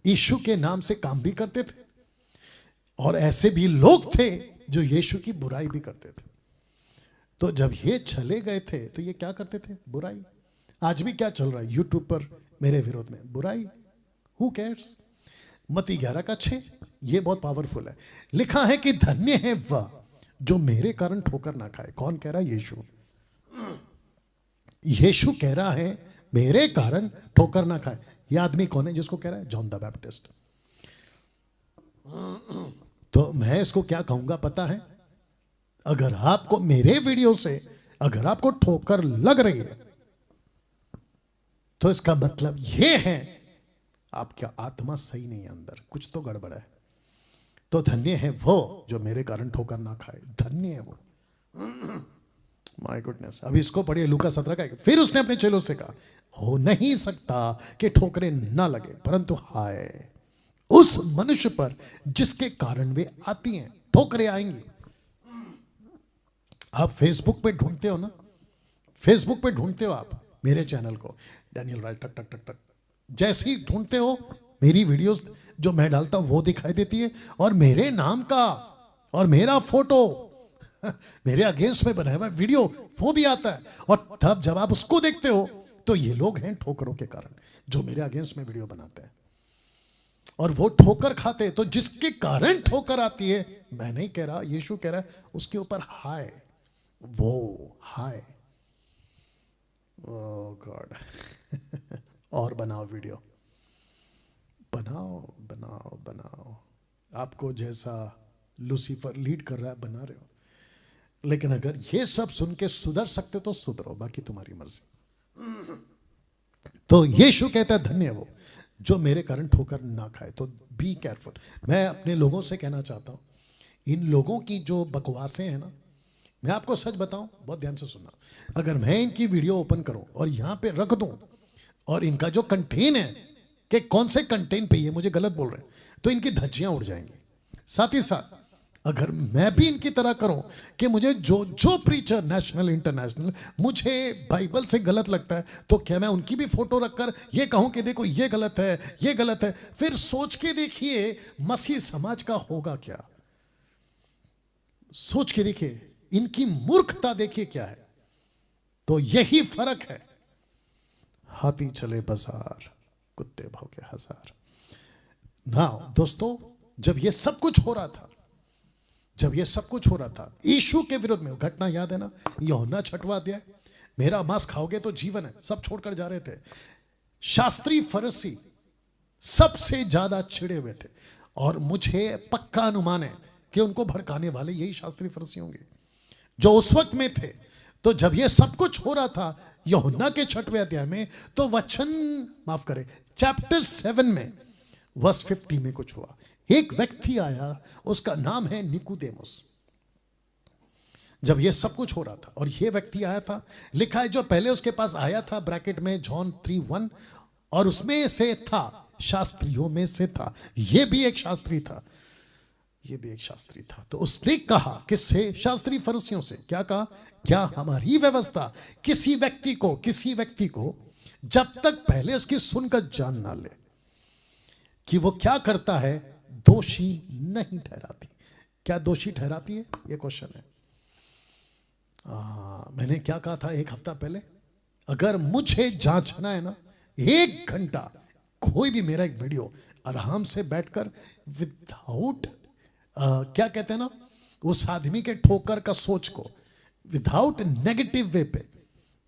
यीशु के नाम से काम भी करते थे और ऐसे भी लोग थे जो यीशु की बुराई भी करते थे। तो जब ये चले गए थे तो ये क्या करते थे? बुराई। आज भी क्या चल रहा है यूट्यूब पर मेरे विरोध में? बुराई। Who cares? मत्ती 11 का 6 ये बहुत पावरफुल है। लिखा है कि धन्य है वह जो मेरे कारण ठोकर ना खाए। कौन कह रहा है? यीशु। यीशु कह रहा है मेरे कारण ठोकर ना खाए। ये आदमी कौन है जिसको कह रहा है? John the Baptist. तो मैं इसको क्या कहूंगा पता है? अगर आपको मेरे वीडियो से अगर आपको ठोकर लग रही है तो इसका मतलब यह है आपका आत्मा सही नहीं है, अंदर कुछ तो गड़बड़ है। तो धन्य है वो जो मेरे कारण ठोकर ना खाए। धन्य है वो। My goodness. अब इसको पढ़िए, लूका 17 का। फिर उसने अपने चेलों से कहा, हो नहीं सकता कि ठोकरें ना लगे, परंतु हाय उस मनुष्य पर जिसके कारण वे आती हैं। ठोकरें आएंगी। आप फेसबुक पे ढूंढते हो ना, फेसबुक पे ढूंढते हो आप मेरे चैनल को, डैनियल राज टक टक टक टक, जैसे ही ढूंढते हो मेरी वीडियोस जो मैं डालता हूं वो दिखाई देती है, और मेरे नाम का और मेरा फोटो मेरे अगेंस्ट में बनाया हुआ वीडियो वो भी आता है। और तब जब आप उसको देखते हो तो ये लोग हैं ठोकरों के कारण जो मेरे अगेंस्ट में वीडियो बनाते हैं, और वो ठोकर खाते। तो जिसके कारण ठोकर आती है, मैं नहीं कह रहा, यीशु कह रहा है, उसके ऊपर हाय, वो हाय। ओह गॉड। और बनाओ वीडियो, बनाओ बनाओ बनाओ। आपको जैसा लूसीफर लीड कर रहा है बना रहे हो, लेकिन अगर ये सब सुन के सुधर सकते तो सुधरो, बाकी तुम्हारी मर्जी। तो यीशु कहता है धन्य वो जो मेरे कारण ठोकर ना खाए। तो बी केयरफुल। मैं अपने लोगों से कहना चाहता हूं, इन लोगों की जो बकवासें हैं ना, मैं आपको सच बताऊं, बहुत ध्यान से सुनना। अगर मैं इनकी वीडियो ओपन करूं और यहां पे रख दूं, और इनका जो कंटेन है कि कौन से कंटेन पे ये मुझे गलत बोल रहे हैं, तो इनकी धज्जियां उड़ जाएंगी। साथ ही साथ अगर मैं भी इनकी तरह करूं कि मुझे जो प्रीचर नेशनल इंटरनेशनल मुझे बाइबल से गलत लगता है, तो क्या मैं उनकी भी फोटो रखकर ये कहूं कि देखो ये गलत है, ये गलत है? फिर सोच के देखिए मसीह समाज का होगा क्या। सोच के देखिए, इनकी मूर्खता देखिए क्या है। तो यही फर्क है। हाथी चले बाजार, कुत्ते भौंके हजार। ना दोस्तों, जब ये सब कुछ हो रहा था, जब ये सब कुछ हो रहा था यीशु के विरोध में, घटना याद है ना, यूहन्ना 6वां अध्याय, मेरा मांस खाओगे तो जीवन है, सब छोड़कर जा रहे थे। शास्त्री फरीसी सबसे ज्यादा छिड़े हुए थे, और मुझे पक्का अनुमान है कि उनको भड़काने वाले यही शास्त्री फरीसी होंगे जो उस वक्त में थे। तो जब ये सब कुछ हो रहा था यूहन्ना के 6वें अध्याय में, तो वचन माफ करें चैप्टर 7 में वर्स 50 में कुछ हुआ। एक व्यक्ति आया, उसका नाम है निकुदेमुस। जब ये सब कुछ हो रहा था और ये व्यक्ति आया था, लिखा है जो पहले उसके पास आया था, ब्रैकेट में जॉन 3:1, और उसमें से था, शास्त्रियों में से था, ये भी एक शास्त्री था। ये भी एक शास्त्री था। तो उसने कहा किससे? शास्त्री फरीसियों से। क्या कहा? क्या हमारी व्यवस्था किसी व्यक्ति को जब तक पहले उसकी सुनकर जान ना ले कि वो क्या करता है, दोषी नहीं ठहराती। क्या दोषी ठहराती है? ये क्वेश्चन है। मैंने क्या कहा था एक हफ्ता पहले? अगर मुझे जांचना है ना, 1 घंटा कोई भी मेरा एक वीडियो आराम से बैठकर विदाउट क्या कहते हैं ना, उस आदमी के ठोकर का सोच को विदाउट नेगेटिव वे पे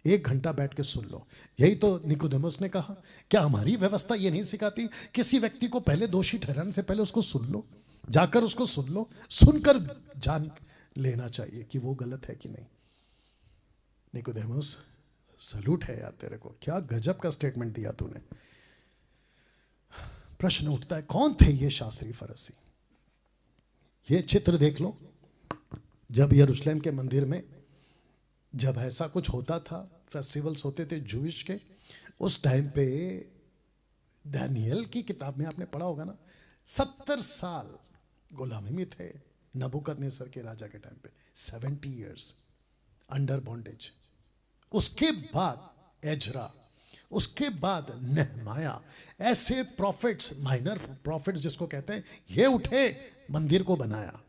1 घंटा बैठ के सुन लो। यही तो निकोदेमस ने कहा। क्या हमारी व्यवस्था ये नहीं सिखाती किसी व्यक्ति को पहले दोषी ठहराने से पहले उसको सुन लो, जाकर उसको सुन लो, सुनकर जान लेना चाहिए कि वो गलत है कि नहीं। निकोदेमस, सलूट है यार तेरे को, क्या गजब का स्टेटमेंट दिया तूने। प्रश्न उठता है, कौन थे ये शास्त्री फरीसी? ये चित्र देख लो। जब यरूशलेम के मंदिर में जब ऐसा कुछ होता था, फेस्टिवल्स होते थे जूइश के, उस टाइम पे दानियल की किताब में आपने पढ़ा होगा ना, 70 साल गुलामी में थे नबूकदनेस्सर के राजा के टाइम पे, 70 इयर्स अंडर बॉन्डेज। उसके बाद एजरा, उसके बाद नेहमाया, ऐसे प्रॉफिट्स, माइनर प्रॉफिट्स जिसको कहते हैं, ये उठे, मंदिर को बनाया।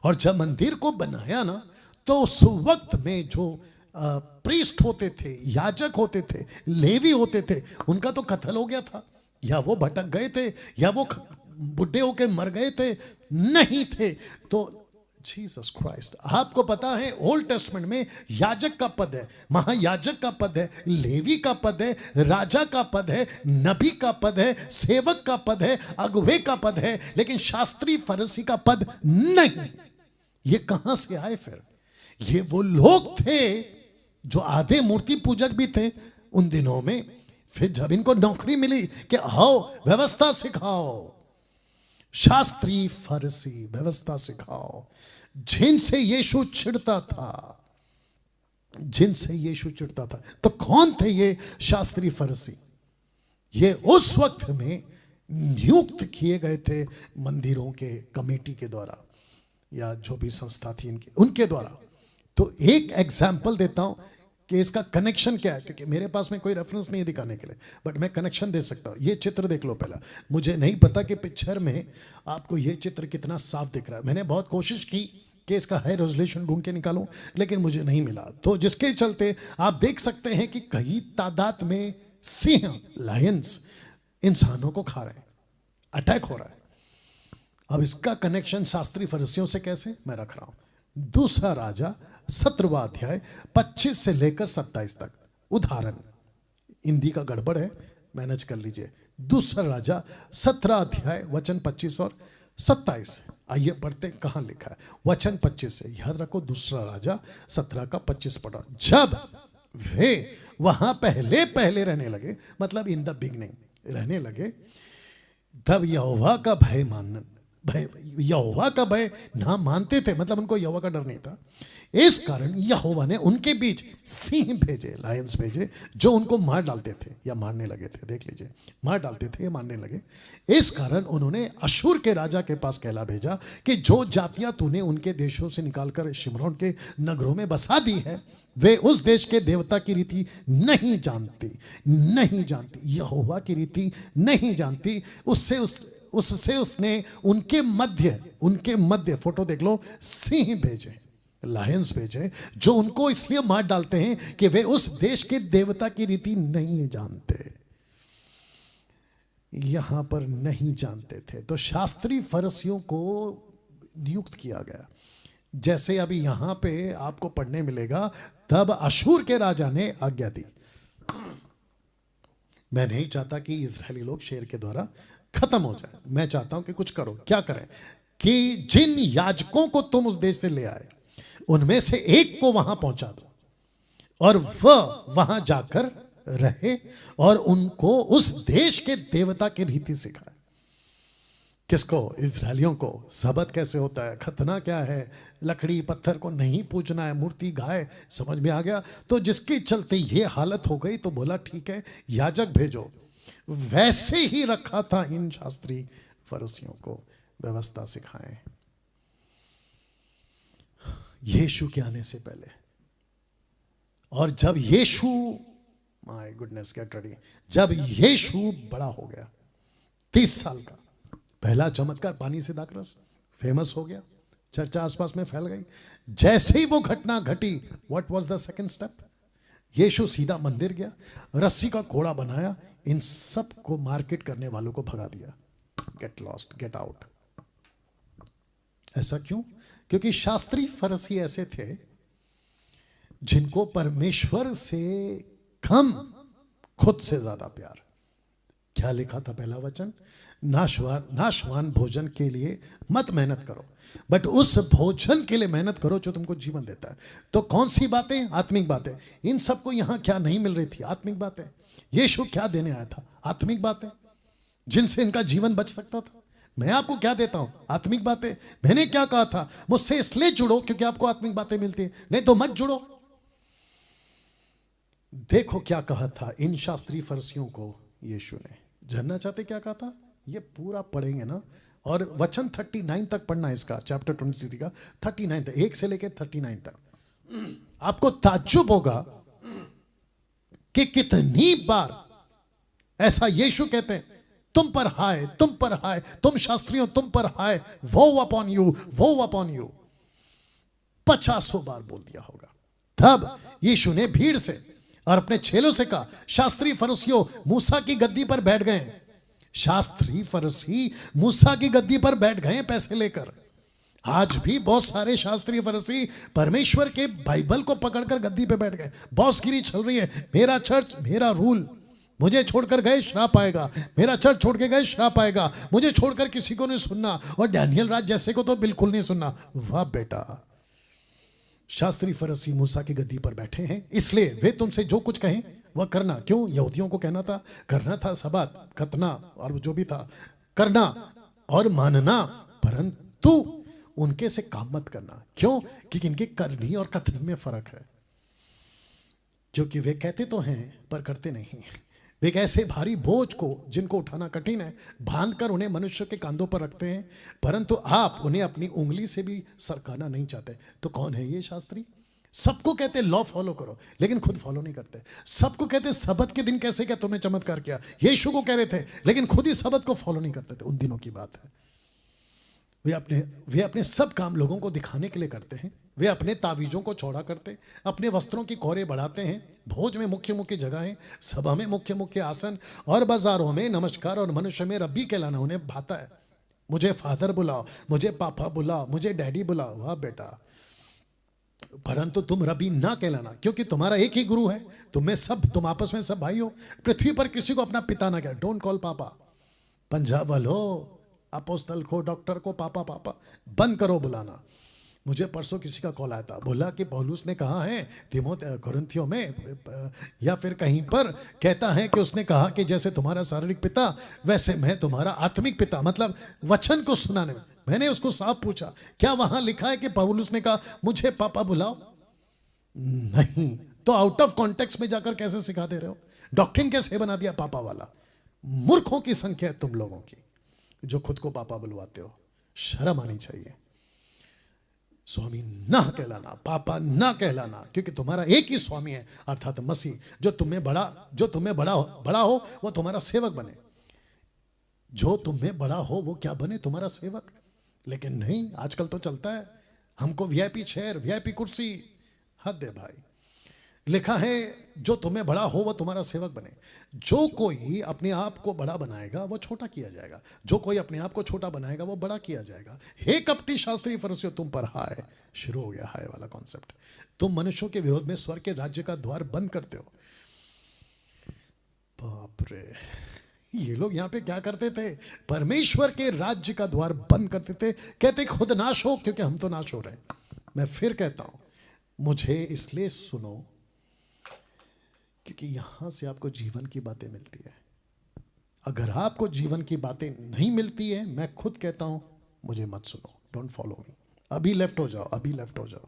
और जब मंदिर को बनाया ना, तो उस वक्त में जो प्रीस्ट होते थे, याजक होते थे, लेवी होते थे, उनका तो कत्ल हो गया था, या वो भटक गए थे, या वो बुढ़े होके मर गए थे, नहीं थे। तो जीसस क्राइस्ट, आपको पता है ओल्ड टेस्टमेंट में याजक का पद है, महायाजक का पद है, लेवी का पद है, राजा का पद है, नबी का पद है, सेवक का पद है, अगुवे का पद है, लेकिन शास्त्री फरीसी का पद नहीं। ये कहां से आए फिर? ये वो लोग थे जो आधे मूर्ति पूजक भी थे उन दिनों में। फिर जब इनको नौकरी मिली कि आओ व्यवस्था सिखाओ, शास्त्री फरीसी व्यवस्था सिखाओ, जिनसे यीशु चिढ़ता था, जिनसे यीशु चिढ़ता था। तो कौन थे ये शास्त्री फरीसी? ये उस वक्त में नियुक्त किए गए थे मंदिरों के कमेटी के द्वारा, या जो भी संस्था थी इनकी, उनके द्वारा। तो एक एग्जाम्पल देता हूं कि इसका कनेक्शन क्या है, क्योंकि मेरे पास में कोई रेफरेंस नहीं है दिखाने के लिए, बट मैं कनेक्शन दे सकता हूं। ये चित्र देख लो पहला। मुझे नहीं पता कि पिक्चर में आपको ये चित्र कितना साफ दिख रहा है। मैंने बहुत कोशिश की कि इसका हाई रेजोल्यूशन ढूंढ के निकालूं, लेकिन मुझे नहीं मिला। तो जिसके चलते आप देख सकते हैं कि कई तादाद में सिंह, लायंस इंसानों को खा रहे हैं, अटैक हो रहा है। अब इसका कनेक्शन शास्त्री फरीसियों से कैसे, मैं रख रहा हूं। दूसरा राजा 17वां अध्याय 25 से लेकर 27 तक। उदाहरण, हिंदी का गड़बड़ है, मैनेज कर लीजिए। दूसरा राजा 17 अध्याय वचन 25 और 27। आइए पढ़ते कहां लिखा है। वचन 25 से, याद रखो, दूसरा राजा 17 का 25 पढ़ा। जब वे वहां पहले पहले रहने लगे, मतलब इन द बिगनिंग रहने लगे, तब यहोवा का भय यहोवा का भय ना मानते थे, मतलब उनको यहोवा का डर नहीं था। इस कारण यहोवा ने उनके बीच सिंह भेजे, लायंस भेजे, जो उनको मार डालते थे या मारने लगे थे। देख लीजिए, मार डालते थे या मारने लगे। इस कारण उन्होंने अशूर के राजा के पास कहला भेजा कि जो जातियां तूने उनके देशों से निकालकर शिमरोन के नगरों में बसा दी है, वे उस देश के देवता की रीति नहीं जानती, यहोवा की रीति नहीं जानती। उससे उसने उनके मध्य फोटो देख लो, सिंह भेजे, लायंस भेजे, जो उनको इसलिए मार डालते हैं कि वे उस देश के देवता की रीति नहीं जानते। यहां पर नहीं जानते थे, तो शास्त्री फरीसियों को नियुक्त किया गया। जैसे अभी यहां पे आपको पढ़ने मिलेगा, तब अशूर के राजा ने आज्ञा दी। मैं नहीं चाहता कि इजरायली लोग शेर के द्वारा खत्म हो जाए। मैं चाहता हूं कि कुछ करो। क्या करें? कि जिन याजकों को तुम उस देश से ले आए, उनमें से एक को वहां पहुंचा दो, और वह वहां जाकर रहे और उनको उस देश के देवता की रीति सिखाए। किसको? इजरायलियों को। सबत कैसे होता है, खतना क्या है, लकड़ी पत्थर को नहीं पूजना है, मूर्ति गाय, समझ में आ गया। तो जिसके चलते ये हालत हो गई, तो बोला ठीक है याजक भेजो। वैसे ही रखा था इन शास्त्री फरीसियों को, व्यवस्था सिखाएं। यीशु के आने से पहले। और जब यीशु, माय गुडनेस गेट रेडी, जब यीशु बड़ा हो गया 30 साल का, पहला चमत्कार पानी से दाखरस फेमस हो गया, चर्चा आसपास में फैल गई। जैसे ही वो घटना घटी, what was the second step? यीशु सीधा मंदिर गया, रस्सी का घोड़ा बनाया, इन सब को मार्केट करने वालों को भगा दिया। Get lost, get out. ऐसा क्यों? क्योंकि शास्त्री फरीसी ऐसे थे जिनको परमेश्वर से कम खुद से ज्यादा प्यार। क्या लिखा था पहला वचन? नाशवान भोजन के लिए मत मेहनत करो, बट उस भोजन के लिए मेहनत करो जो तुमको जीवन देता है। तो कौन सी बातें? आत्मिक बातें। इन सबको यहां क्या नहीं मिल रही थी? आत्मिक बातें। यीशु क्या देने आया था? आत्मिक बातें, जिनसे इनका जीवन बच सकता था। मैं आपको क्या देता हूं? आत्मिक बातें। मैंने क्या कहा था? मुझसे इसलिए जुड़ो क्योंकि आपको आत्मिक बातें मिलती है, नहीं तो मत जुड़ो। देखो क्या कहा था इन शास्त्री फरीसियों को यीशु ने। जानना चाहते क्या कहा था? ये पूरा पढ़ेंगे ना, और वचन 39 तक पढ़ना है इसका, चैप्टर 23 का 39 तक, 1 से लेकर 39 तक। आपको ताज्जुब होगा कि कितनी बार ऐसा यीशु कहते हैं, तुम पर हाय, तुम पर हाय, तुम शास्त्रियों तुम पर हाय, वो अपॉन यू, वो अपॉन यू। 50 बार बोल दिया होगा। तब यीशु ने भीड़ से और अपने चेलों से कहा, शास्त्री फरीसियों मूसा की गद्दी पर बैठ गए। शास्त्री फरीसी मूसा की गद्दी पर बैठ गए पैसे लेकर। आज भी बहुत सारे शास्त्री फरीसी परमेश्वर के बाइबल को पकड़कर गद्दी पे बैठ गए। बॉसगिरी चल रही है, मेरा चर्च मेरा रूल, मुझे छोड़कर गए श्राप आएगा, मेरा चर्च छोड़ के गए श्राप आएगा, मुझे छोड़कर किसी को नहीं सुनना, और डैनियल राज जैसे को तो बिल्कुल नहीं सुनना। वाह बेटा, शास्त्री फरीसी मूसा की गद्दी पर बैठे हैं, इसलिए वे तुमसे जो कुछ कहें वह करना। क्यों? यहूदियों को कहना था, करना था सबात, खतना और जो भी था करना और मानना, परंतु उनके से काम मत करना। क्यों? क्योंकि इनकी करनी और कथनी में फर्क है। क्योंकि वे कहते तो हैं पर करते नहीं। वे एक ऐसे भारी बोझ को जिनको उठाना कठिन है बांधकर उन्हें मनुष्य के कांधों पर रखते हैं, परंतु आप उन्हें अपनी उंगली से भी सरकाना नहीं चाहते। तो कौन है ये शास्त्री? सबको कहते लॉ फॉलो करो, लेकिन खुद फॉलो नहीं करते। सबको कहते सबत के दिन कैसे क्या तुमने चमत्कार किया, यीशु को कह रहे थे, लेकिन खुद ही सबत को फॉलो नहीं करते थे। उन दिनों की बात है। वे अपने सब काम लोगों को दिखाने के लिए करते हैं। वे अपने तावीजों को चौड़ा करते, अपने वस्त्रों की कोरे बढ़ाते हैं, भोज में मुख्य मुख्य जगहें, सभा में मुख्य मुख्य आसन, और बाजारों में नमस्कार और मनुष्य में रब्बी कहलाना उन्हें भाता है। मुझे फादर बुलाओ, मुझे पापा बुलाओ, मुझे डैडी बुलाओ। वाह बेटा, परंतु तुम रबी ना कहलाना, क्योंकि तुम्हारा एक ही गुरु है, तुम आपस में सब भाई हो। पृथ्वी पर किसी को अपना पिता ना कह, डोंट कॉल पापा। पंजाब वालों, अपोस्तल को, डॉक्टर को पापा पापा बंद करो बुलाना। मुझे परसों किसी का कॉल आया था, बोला कि पौलुस ने कहा है कुरिन्थियों में या फिर कहीं पर कहता है कि उसने कहा कि जैसे तुम्हारा शारीरिक पिता वैसे मैं तुम्हारा आत्मिक पिता, मतलब वचन को सुनाने में। मैंने उसको साफ पूछा, क्या वहां लिखा है कि पौलुस ने कहा मुझे पापा बुलाओ? नहीं। तो आउट ऑफ कॉन्टेक्स्ट में जाकर कैसे सिखा दे रहे हो? डॉक्ट्रिन कैसे बना दिया पापा वाला? मूर्खों की संख्या है तुम लोगों की जो खुद को पापा बुलवाते हो। शर्म आनी चाहिए। स्वामी ना कहलाना, पापा ना कहलाना, क्योंकि तुम्हारा एक ही स्वामी है अर्थात मसीह, जो तुम्हें बड़ा हो वो तुम्हारा सेवक बने। जो तुम्हें बड़ा हो वो क्या बने? तुम्हारा सेवक। लेकिन नहीं, आजकल तो चलता है हमको वीआईपी चेयर, वीआईपी कुर्सी। हद है भाई। लिखा है जो तुम्हें बड़ा हो वो तुम्हारा सेवक बने। जो कोई अपने आप को बड़ा बनाएगा वो छोटा किया जाएगा, जो कोई अपने आप को छोटा बनाएगा वो बड़ा किया जाएगा। हे कपटी शास्त्री फरीसियों, तुम पर हाय। शुरू हो गया हाय वाला कॉन्सेप्ट। तुम मनुष्यों के विरोध में स्वर्ग के राज्य का द्वार बंद करते हो। बाप रे, ये लोग यहां पे क्या करते थे? परमेश्वर के राज्य का द्वार बंद करते थे। कहते खुद नाश हो, क्योंकि हम तो नाश हो रहे हैं। मैं फिर कहता हूं, मुझे इसलिए सुनो क्योंकि यहां से आपको जीवन की बातें मिलती है। अगर आपको जीवन की बातें नहीं मिलती है, मैं खुद कहता हूं मुझे मत सुनो, डोंट फॉलो मी। अभी लेफ्ट हो जाओ, अभी लेफ्ट हो जाओ।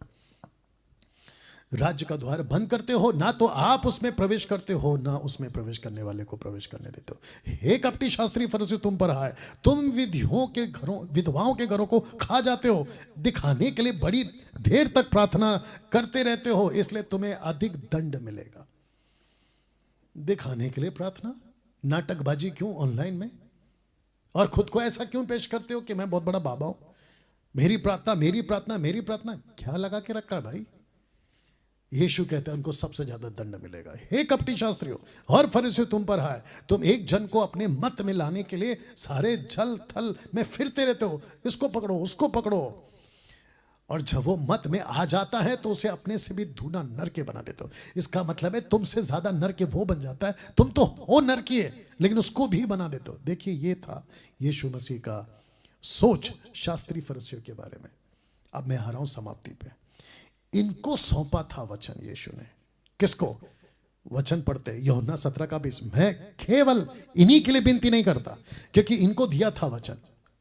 राज्य का द्वार बंद करते हो, ना तो आप उसमें प्रवेश करते हो, ना उसमें प्रवेश करने वाले को प्रवेश करने देते हो। हे कपटी शास्त्री फरीसी तुम पर आए, तुम विधवाओं के घरों को खा जाते हो, दिखाने के लिए बड़ी देर तक प्रार्थना करते रहते हो, इसलिए तुम्हें अधिक दंड मिलेगा। दिखाने के लिए प्रार्थना, नाटकबाजी क्यों ऑनलाइन में, और खुद को ऐसा क्यों पेश करते हो कि मैं बहुत बड़ा बाबा हूं, मेरी प्रार्थना मेरी प्रार्थना मेरी प्रार्थना। क्या लगा के रखा है भाई? यीशु कहते हैं उनको सबसे ज्यादा दंड मिलेगा। हे कपटी शास्त्रियों और फरीसियों तुम पर है, तुम एक जन को अपने मत में लाने के लिए सारे जल थल में फिरते रहते हो, इसको पकड़ो उसको पकड़ो, और जब वो मत में आ जाता है तो उसे अपने से भी दूना नर के बना देते हो। इसका मतलब है तुमसे ज्यादा नर के वो बन जाता है, तुम तो हो नर की है लेकिन उसको भी बना देते हो। देखिए ये था यीशु मसीह का सोच शास्त्री फरीसियों के बारे में। अब मैं आ रहा हूं समाप्ति पे। इनको सौंपा था वचन यीशु ने, किसको? वचन पढ़ते यूहन्ना 17:20। मैं केवल इन्हीं के लिए विनती नहीं करता क्योंकि इनको दिया था वचन,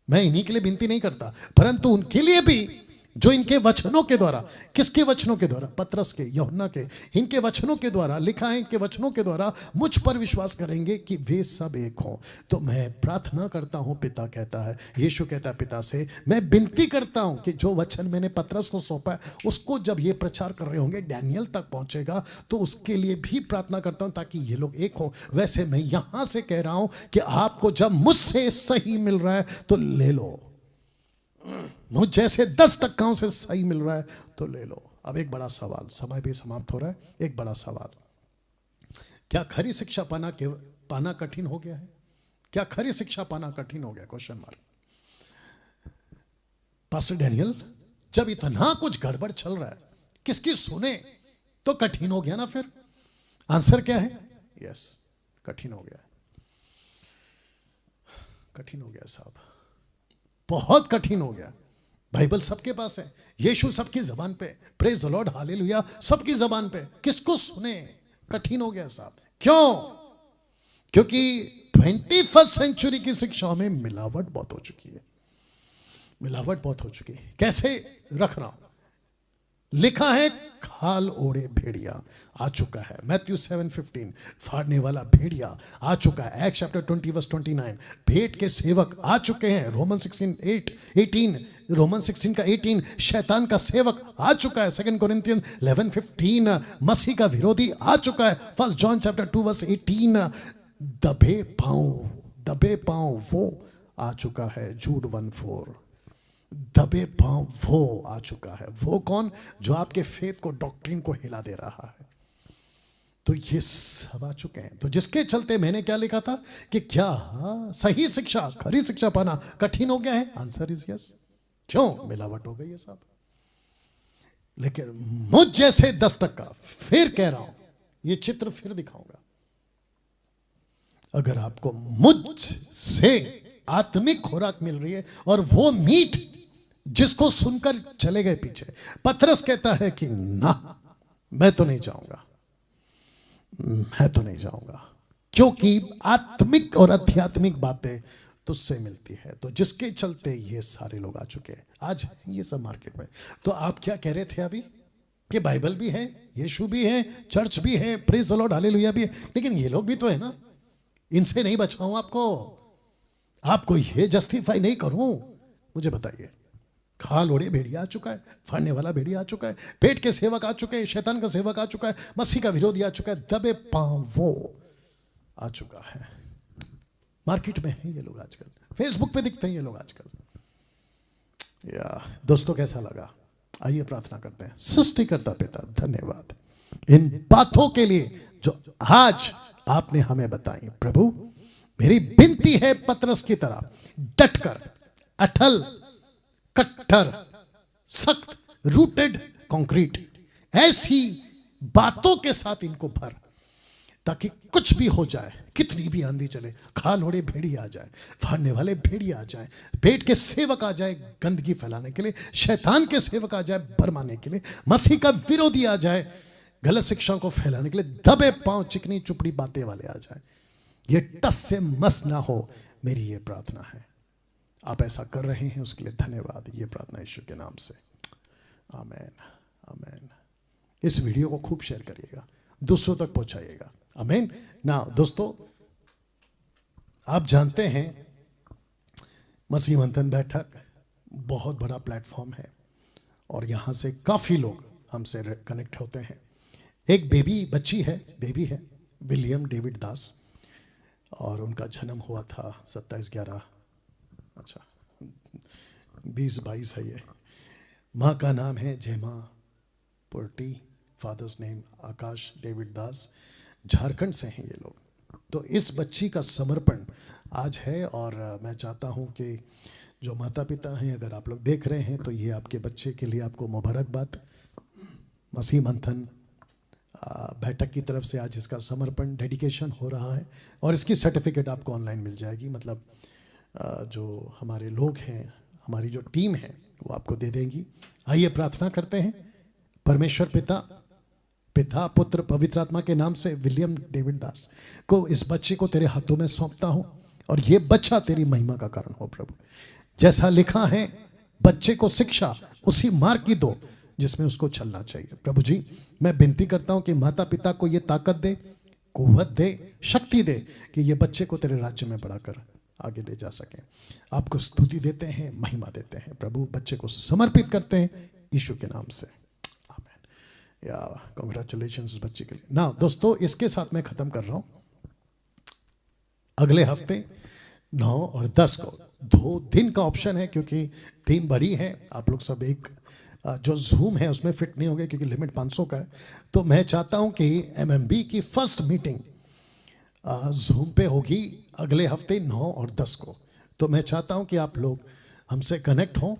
मैं इन्हीं के लिए विनती नहीं करता, परंतु उनके लिए भी जो इनके वचनों के द्वारा, किसके वचनों के द्वारा? पतरस के, यूहन्ना के, इनके वचनों के द्वारा लिखा है, इनके वचनों के द्वारा मुझ पर विश्वास करेंगे कि वे सब एक हों। तो मैं प्रार्थना करता हूं, पिता कहता है, यीशु कहता है पिता से, मैं विनती करता हूं कि जो वचन मैंने पतरस को सौंपा है उसको जब ये प्रचार कर रहे होंगे डैनियल तक पहुंचेगा, तो उसके लिए भी प्रार्थना करता हूं ताकि ये लोग एक हों। वैसे मैं यहां से कह रहा हूं कि आपको जब मुझसे सही मिल रहा है तो ले लो, मुझ जैसे 10 टक्काओं से सही मिल रहा है तो ले लो। अब एक बड़ा सवाल, समय भी समाप्त हो रहा है, एक बड़ा सवाल, क्या खरी शिक्षा पाना कठिन हो गया है? क्या खरी शिक्षा पाना कठिन हो गया? Question mark. पास्टर डैनियल, जब इतना कुछ गड़बड़ चल रहा है, किसकी सुने? तो कठिन हो गया ना फिर। आंसर क्या है? यस, कठिन हो गया, कठिन हो गया साहब, बहुत कठिन हो गया। बाइबल सबके पास है, यीशु सबकी जबान पे, प्रेज द लॉर्ड, हालेलुया सबकी जबान पे, किसको सुने? कठिन हो गया साहब। क्यों? क्योंकि 21st सेंचुरी की शिक्षाओं में मिलावट बहुत हो चुकी है, मिलावट बहुत हो चुकी है। कैसे रख रहा हूं, लिखा है खाल ओढ़े भेड़िया आ चुका है, मैथ्यू 7:15, फाड़ने वाला भेड़िया आ चुका है, एक्ट चैप्टर 20:29, भेंट के सेवक आ चुके हैं, रोमन 16:18, रोमन 16 का 18, शैतान का सेवक आ चुका है, 2 कोरिन्थियन 11:15, मसीह का विरोधी आ चुका है, 1 जॉन चैप्टर 2:18, दबे पांव वो आ चुका है, जूड 1:4, दबे पांव वो आ चुका है। वो कौन? जो आपके फेथ को, डॉक्ट्रिन को हिला दे रहा है। तो ये सब आ चुके हैं। तो जिसके चलते मैंने क्या लिखा था कि क्या सही शिक्षा, खरी शिक्षा पाना कठिन हो गया है? Answer is yes. क्यों? मिलावट हो गई है साहब। लेकिन मुझ जैसे 10%, फिर कह रहा हूं, ये चित्र फिर दिखाऊंगा, अगर आपको मुझ से आत्मिक खुराक मिल रही है और वो मीट जिसको सुनकर चले गए पीछे, पतरस कहता है कि ना, मैं तो नहीं जाऊंगा, मैं तो नहीं जाऊंगा, क्योंकि आत्मिक और आध्यात्मिक बातें तुझसे मिलती है। तो जिसके चलते ये सारे लोग आ चुके हैं आज ये सब मार्केट में। तो आप क्या कह रहे थे अभी कि बाइबल भी है, यीशु भी है, चर्च भी है, प्रेज द लॉर्ड, हालेलुया भी है, लेकिन ये लोग भी तो है ना, इनसे नहीं बचाऊं आपको ये जस्टिफाई नहीं करूं? मुझे बताइए, खाल ओढ़े भेड़िया आ चुका है, फाड़ने वाला भेड़िया आ चुका है, पेट के सेवक आ चुके हैं, शैतान का सेवक आ चुका है, मसीह का विरोधी आ चुका है, दबे पांव वो आ चुका है। मार्केट में है ये लोग आजकल, फेसबुक पे दिखते हैं ये लोग आजकल। या दोस्तों कैसा लगा? आइए प्रार्थना करते हैं। सृष्टिकर्ता पिता धन्यवाद इन बातों के लिए जो आज आपने हमें बताई। प्रभु मेरी विनती है पतरस की तरह डटकर, अटल, कट्टर, सख्त, रूटेड, कंक्रीट ऐसी बातों के साथ इनको भर, ताकि कुछ भी हो जाए, कितनी भी आंधी चले, खाल ओढ़े भेड़िया आ जाए, फाड़ने वाले भेड़िया आ जाए, पेट के सेवक आ जाए गंदगी फैलाने के लिए, शैतान के सेवक आ जाए बरमाने के लिए, मसीह का विरोधी आ जाए गलत शिक्षा को फैलाने के लिए, दबे पांव चिकनी चुपड़ी बातें वाले आ जाए, ये टस से मस ना हो, मेरी ये प्रार्थना है। आप ऐसा कर रहे हैं उसके लिए धन्यवाद। ये प्रार्थना यीशु के नाम से, आमेन, आमेन। इस वीडियो को खूब शेयर करिएगा, दूसरों तक पहुंचाइएगा। आमीन। ना दोस्तों, आप जानते हैं मसीह मंथन बैठक बहुत बड़ा प्लेटफॉर्म है और यहाँ से काफ़ी लोग हमसे कनेक्ट होते हैं। एक बच्ची है विलियम डेविड दास, और उनका जन्म हुआ था 2022 है ये। माँ का नाम है जेमा पुर्टी, फादर्स नेम आकाश डेविड दास, झारखंड से हैं ये लोग। तो इस बच्ची का समर्पण आज है और मैं चाहता हूँ कि जो माता पिता हैं, अगर आप लोग देख रहे हैं तो ये आपके बच्चे के लिए आपको मुबारकबाद। मसीह मंथन बैठक की तरफ से आज इसका समर्पण डेडिकेशन हो रहा है और इसकी सर्टिफिकेट आपको ऑनलाइन मिल जाएगी। मतलब जो हमारे लोग हैं, हमारी जो टीम है वो आपको दे देंगी। आइए प्रार्थना करते हैं। परमेश्वर पिता पुत्र पवित्र आत्मा के नाम से विलियम डेविड दास को, इस बच्चे को तेरे हाथों में सौंपता हूं और ये बच्चा तेरी महिमा का कारण हो प्रभु। जैसा लिखा है, बच्चे को शिक्षा उसी मार्ग की दो जिसमें उसको चलना चाहिए। प्रभु जी, मैं विनती करता हूं कि माता पिता को ये ताकत दे, कुव्वत दे, शक्ति दे कि ये बच्चे को तेरे राज्य में बढ़ाकर आगे ले जा सके। आपको स्तुति देते हैं, महिमा देते हैं प्रभु। बच्चे को समर्पित करते हैं यीशु के नाम से, आमीन। या कांग्रेचुलेशंस बच्चे के लिए। ना दोस्तों, इसके साथ मैं खत्म कर रहा हूं। अगले हफ्ते 9 और 10 को 2 दिन का ऑप्शन है, क्योंकि टीम बड़ी है। आप लोग सब एक जो जूम है उसमें फिट नहीं हो गए क्योंकि लिमिट 500 का है। तो मैं चाहता हूं कि MMB की फर्स्ट मीटिंग जूम पे होगी अगले हफ्ते 9 और 10 को। तो मैं चाहता हूं कि आप लोग हमसे कनेक्ट हों,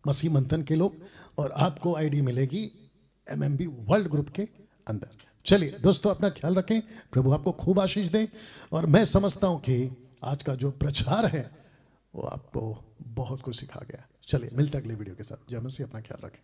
मसीह मंथन के लोग, और आपको आईडी मिलेगी MMB वर्ल्ड ग्रुप के अंदर। चलिए दोस्तों, अपना ख्याल रखें, प्रभु आपको खूब आशीष दें। और मैं समझता हूं कि आज का जो प्रचार है वो आपको बहुत कुछ सिखा गया। चलिए मिलते अगले वीडियो के साथ। जय मसीह, अपना ख्याल रखें।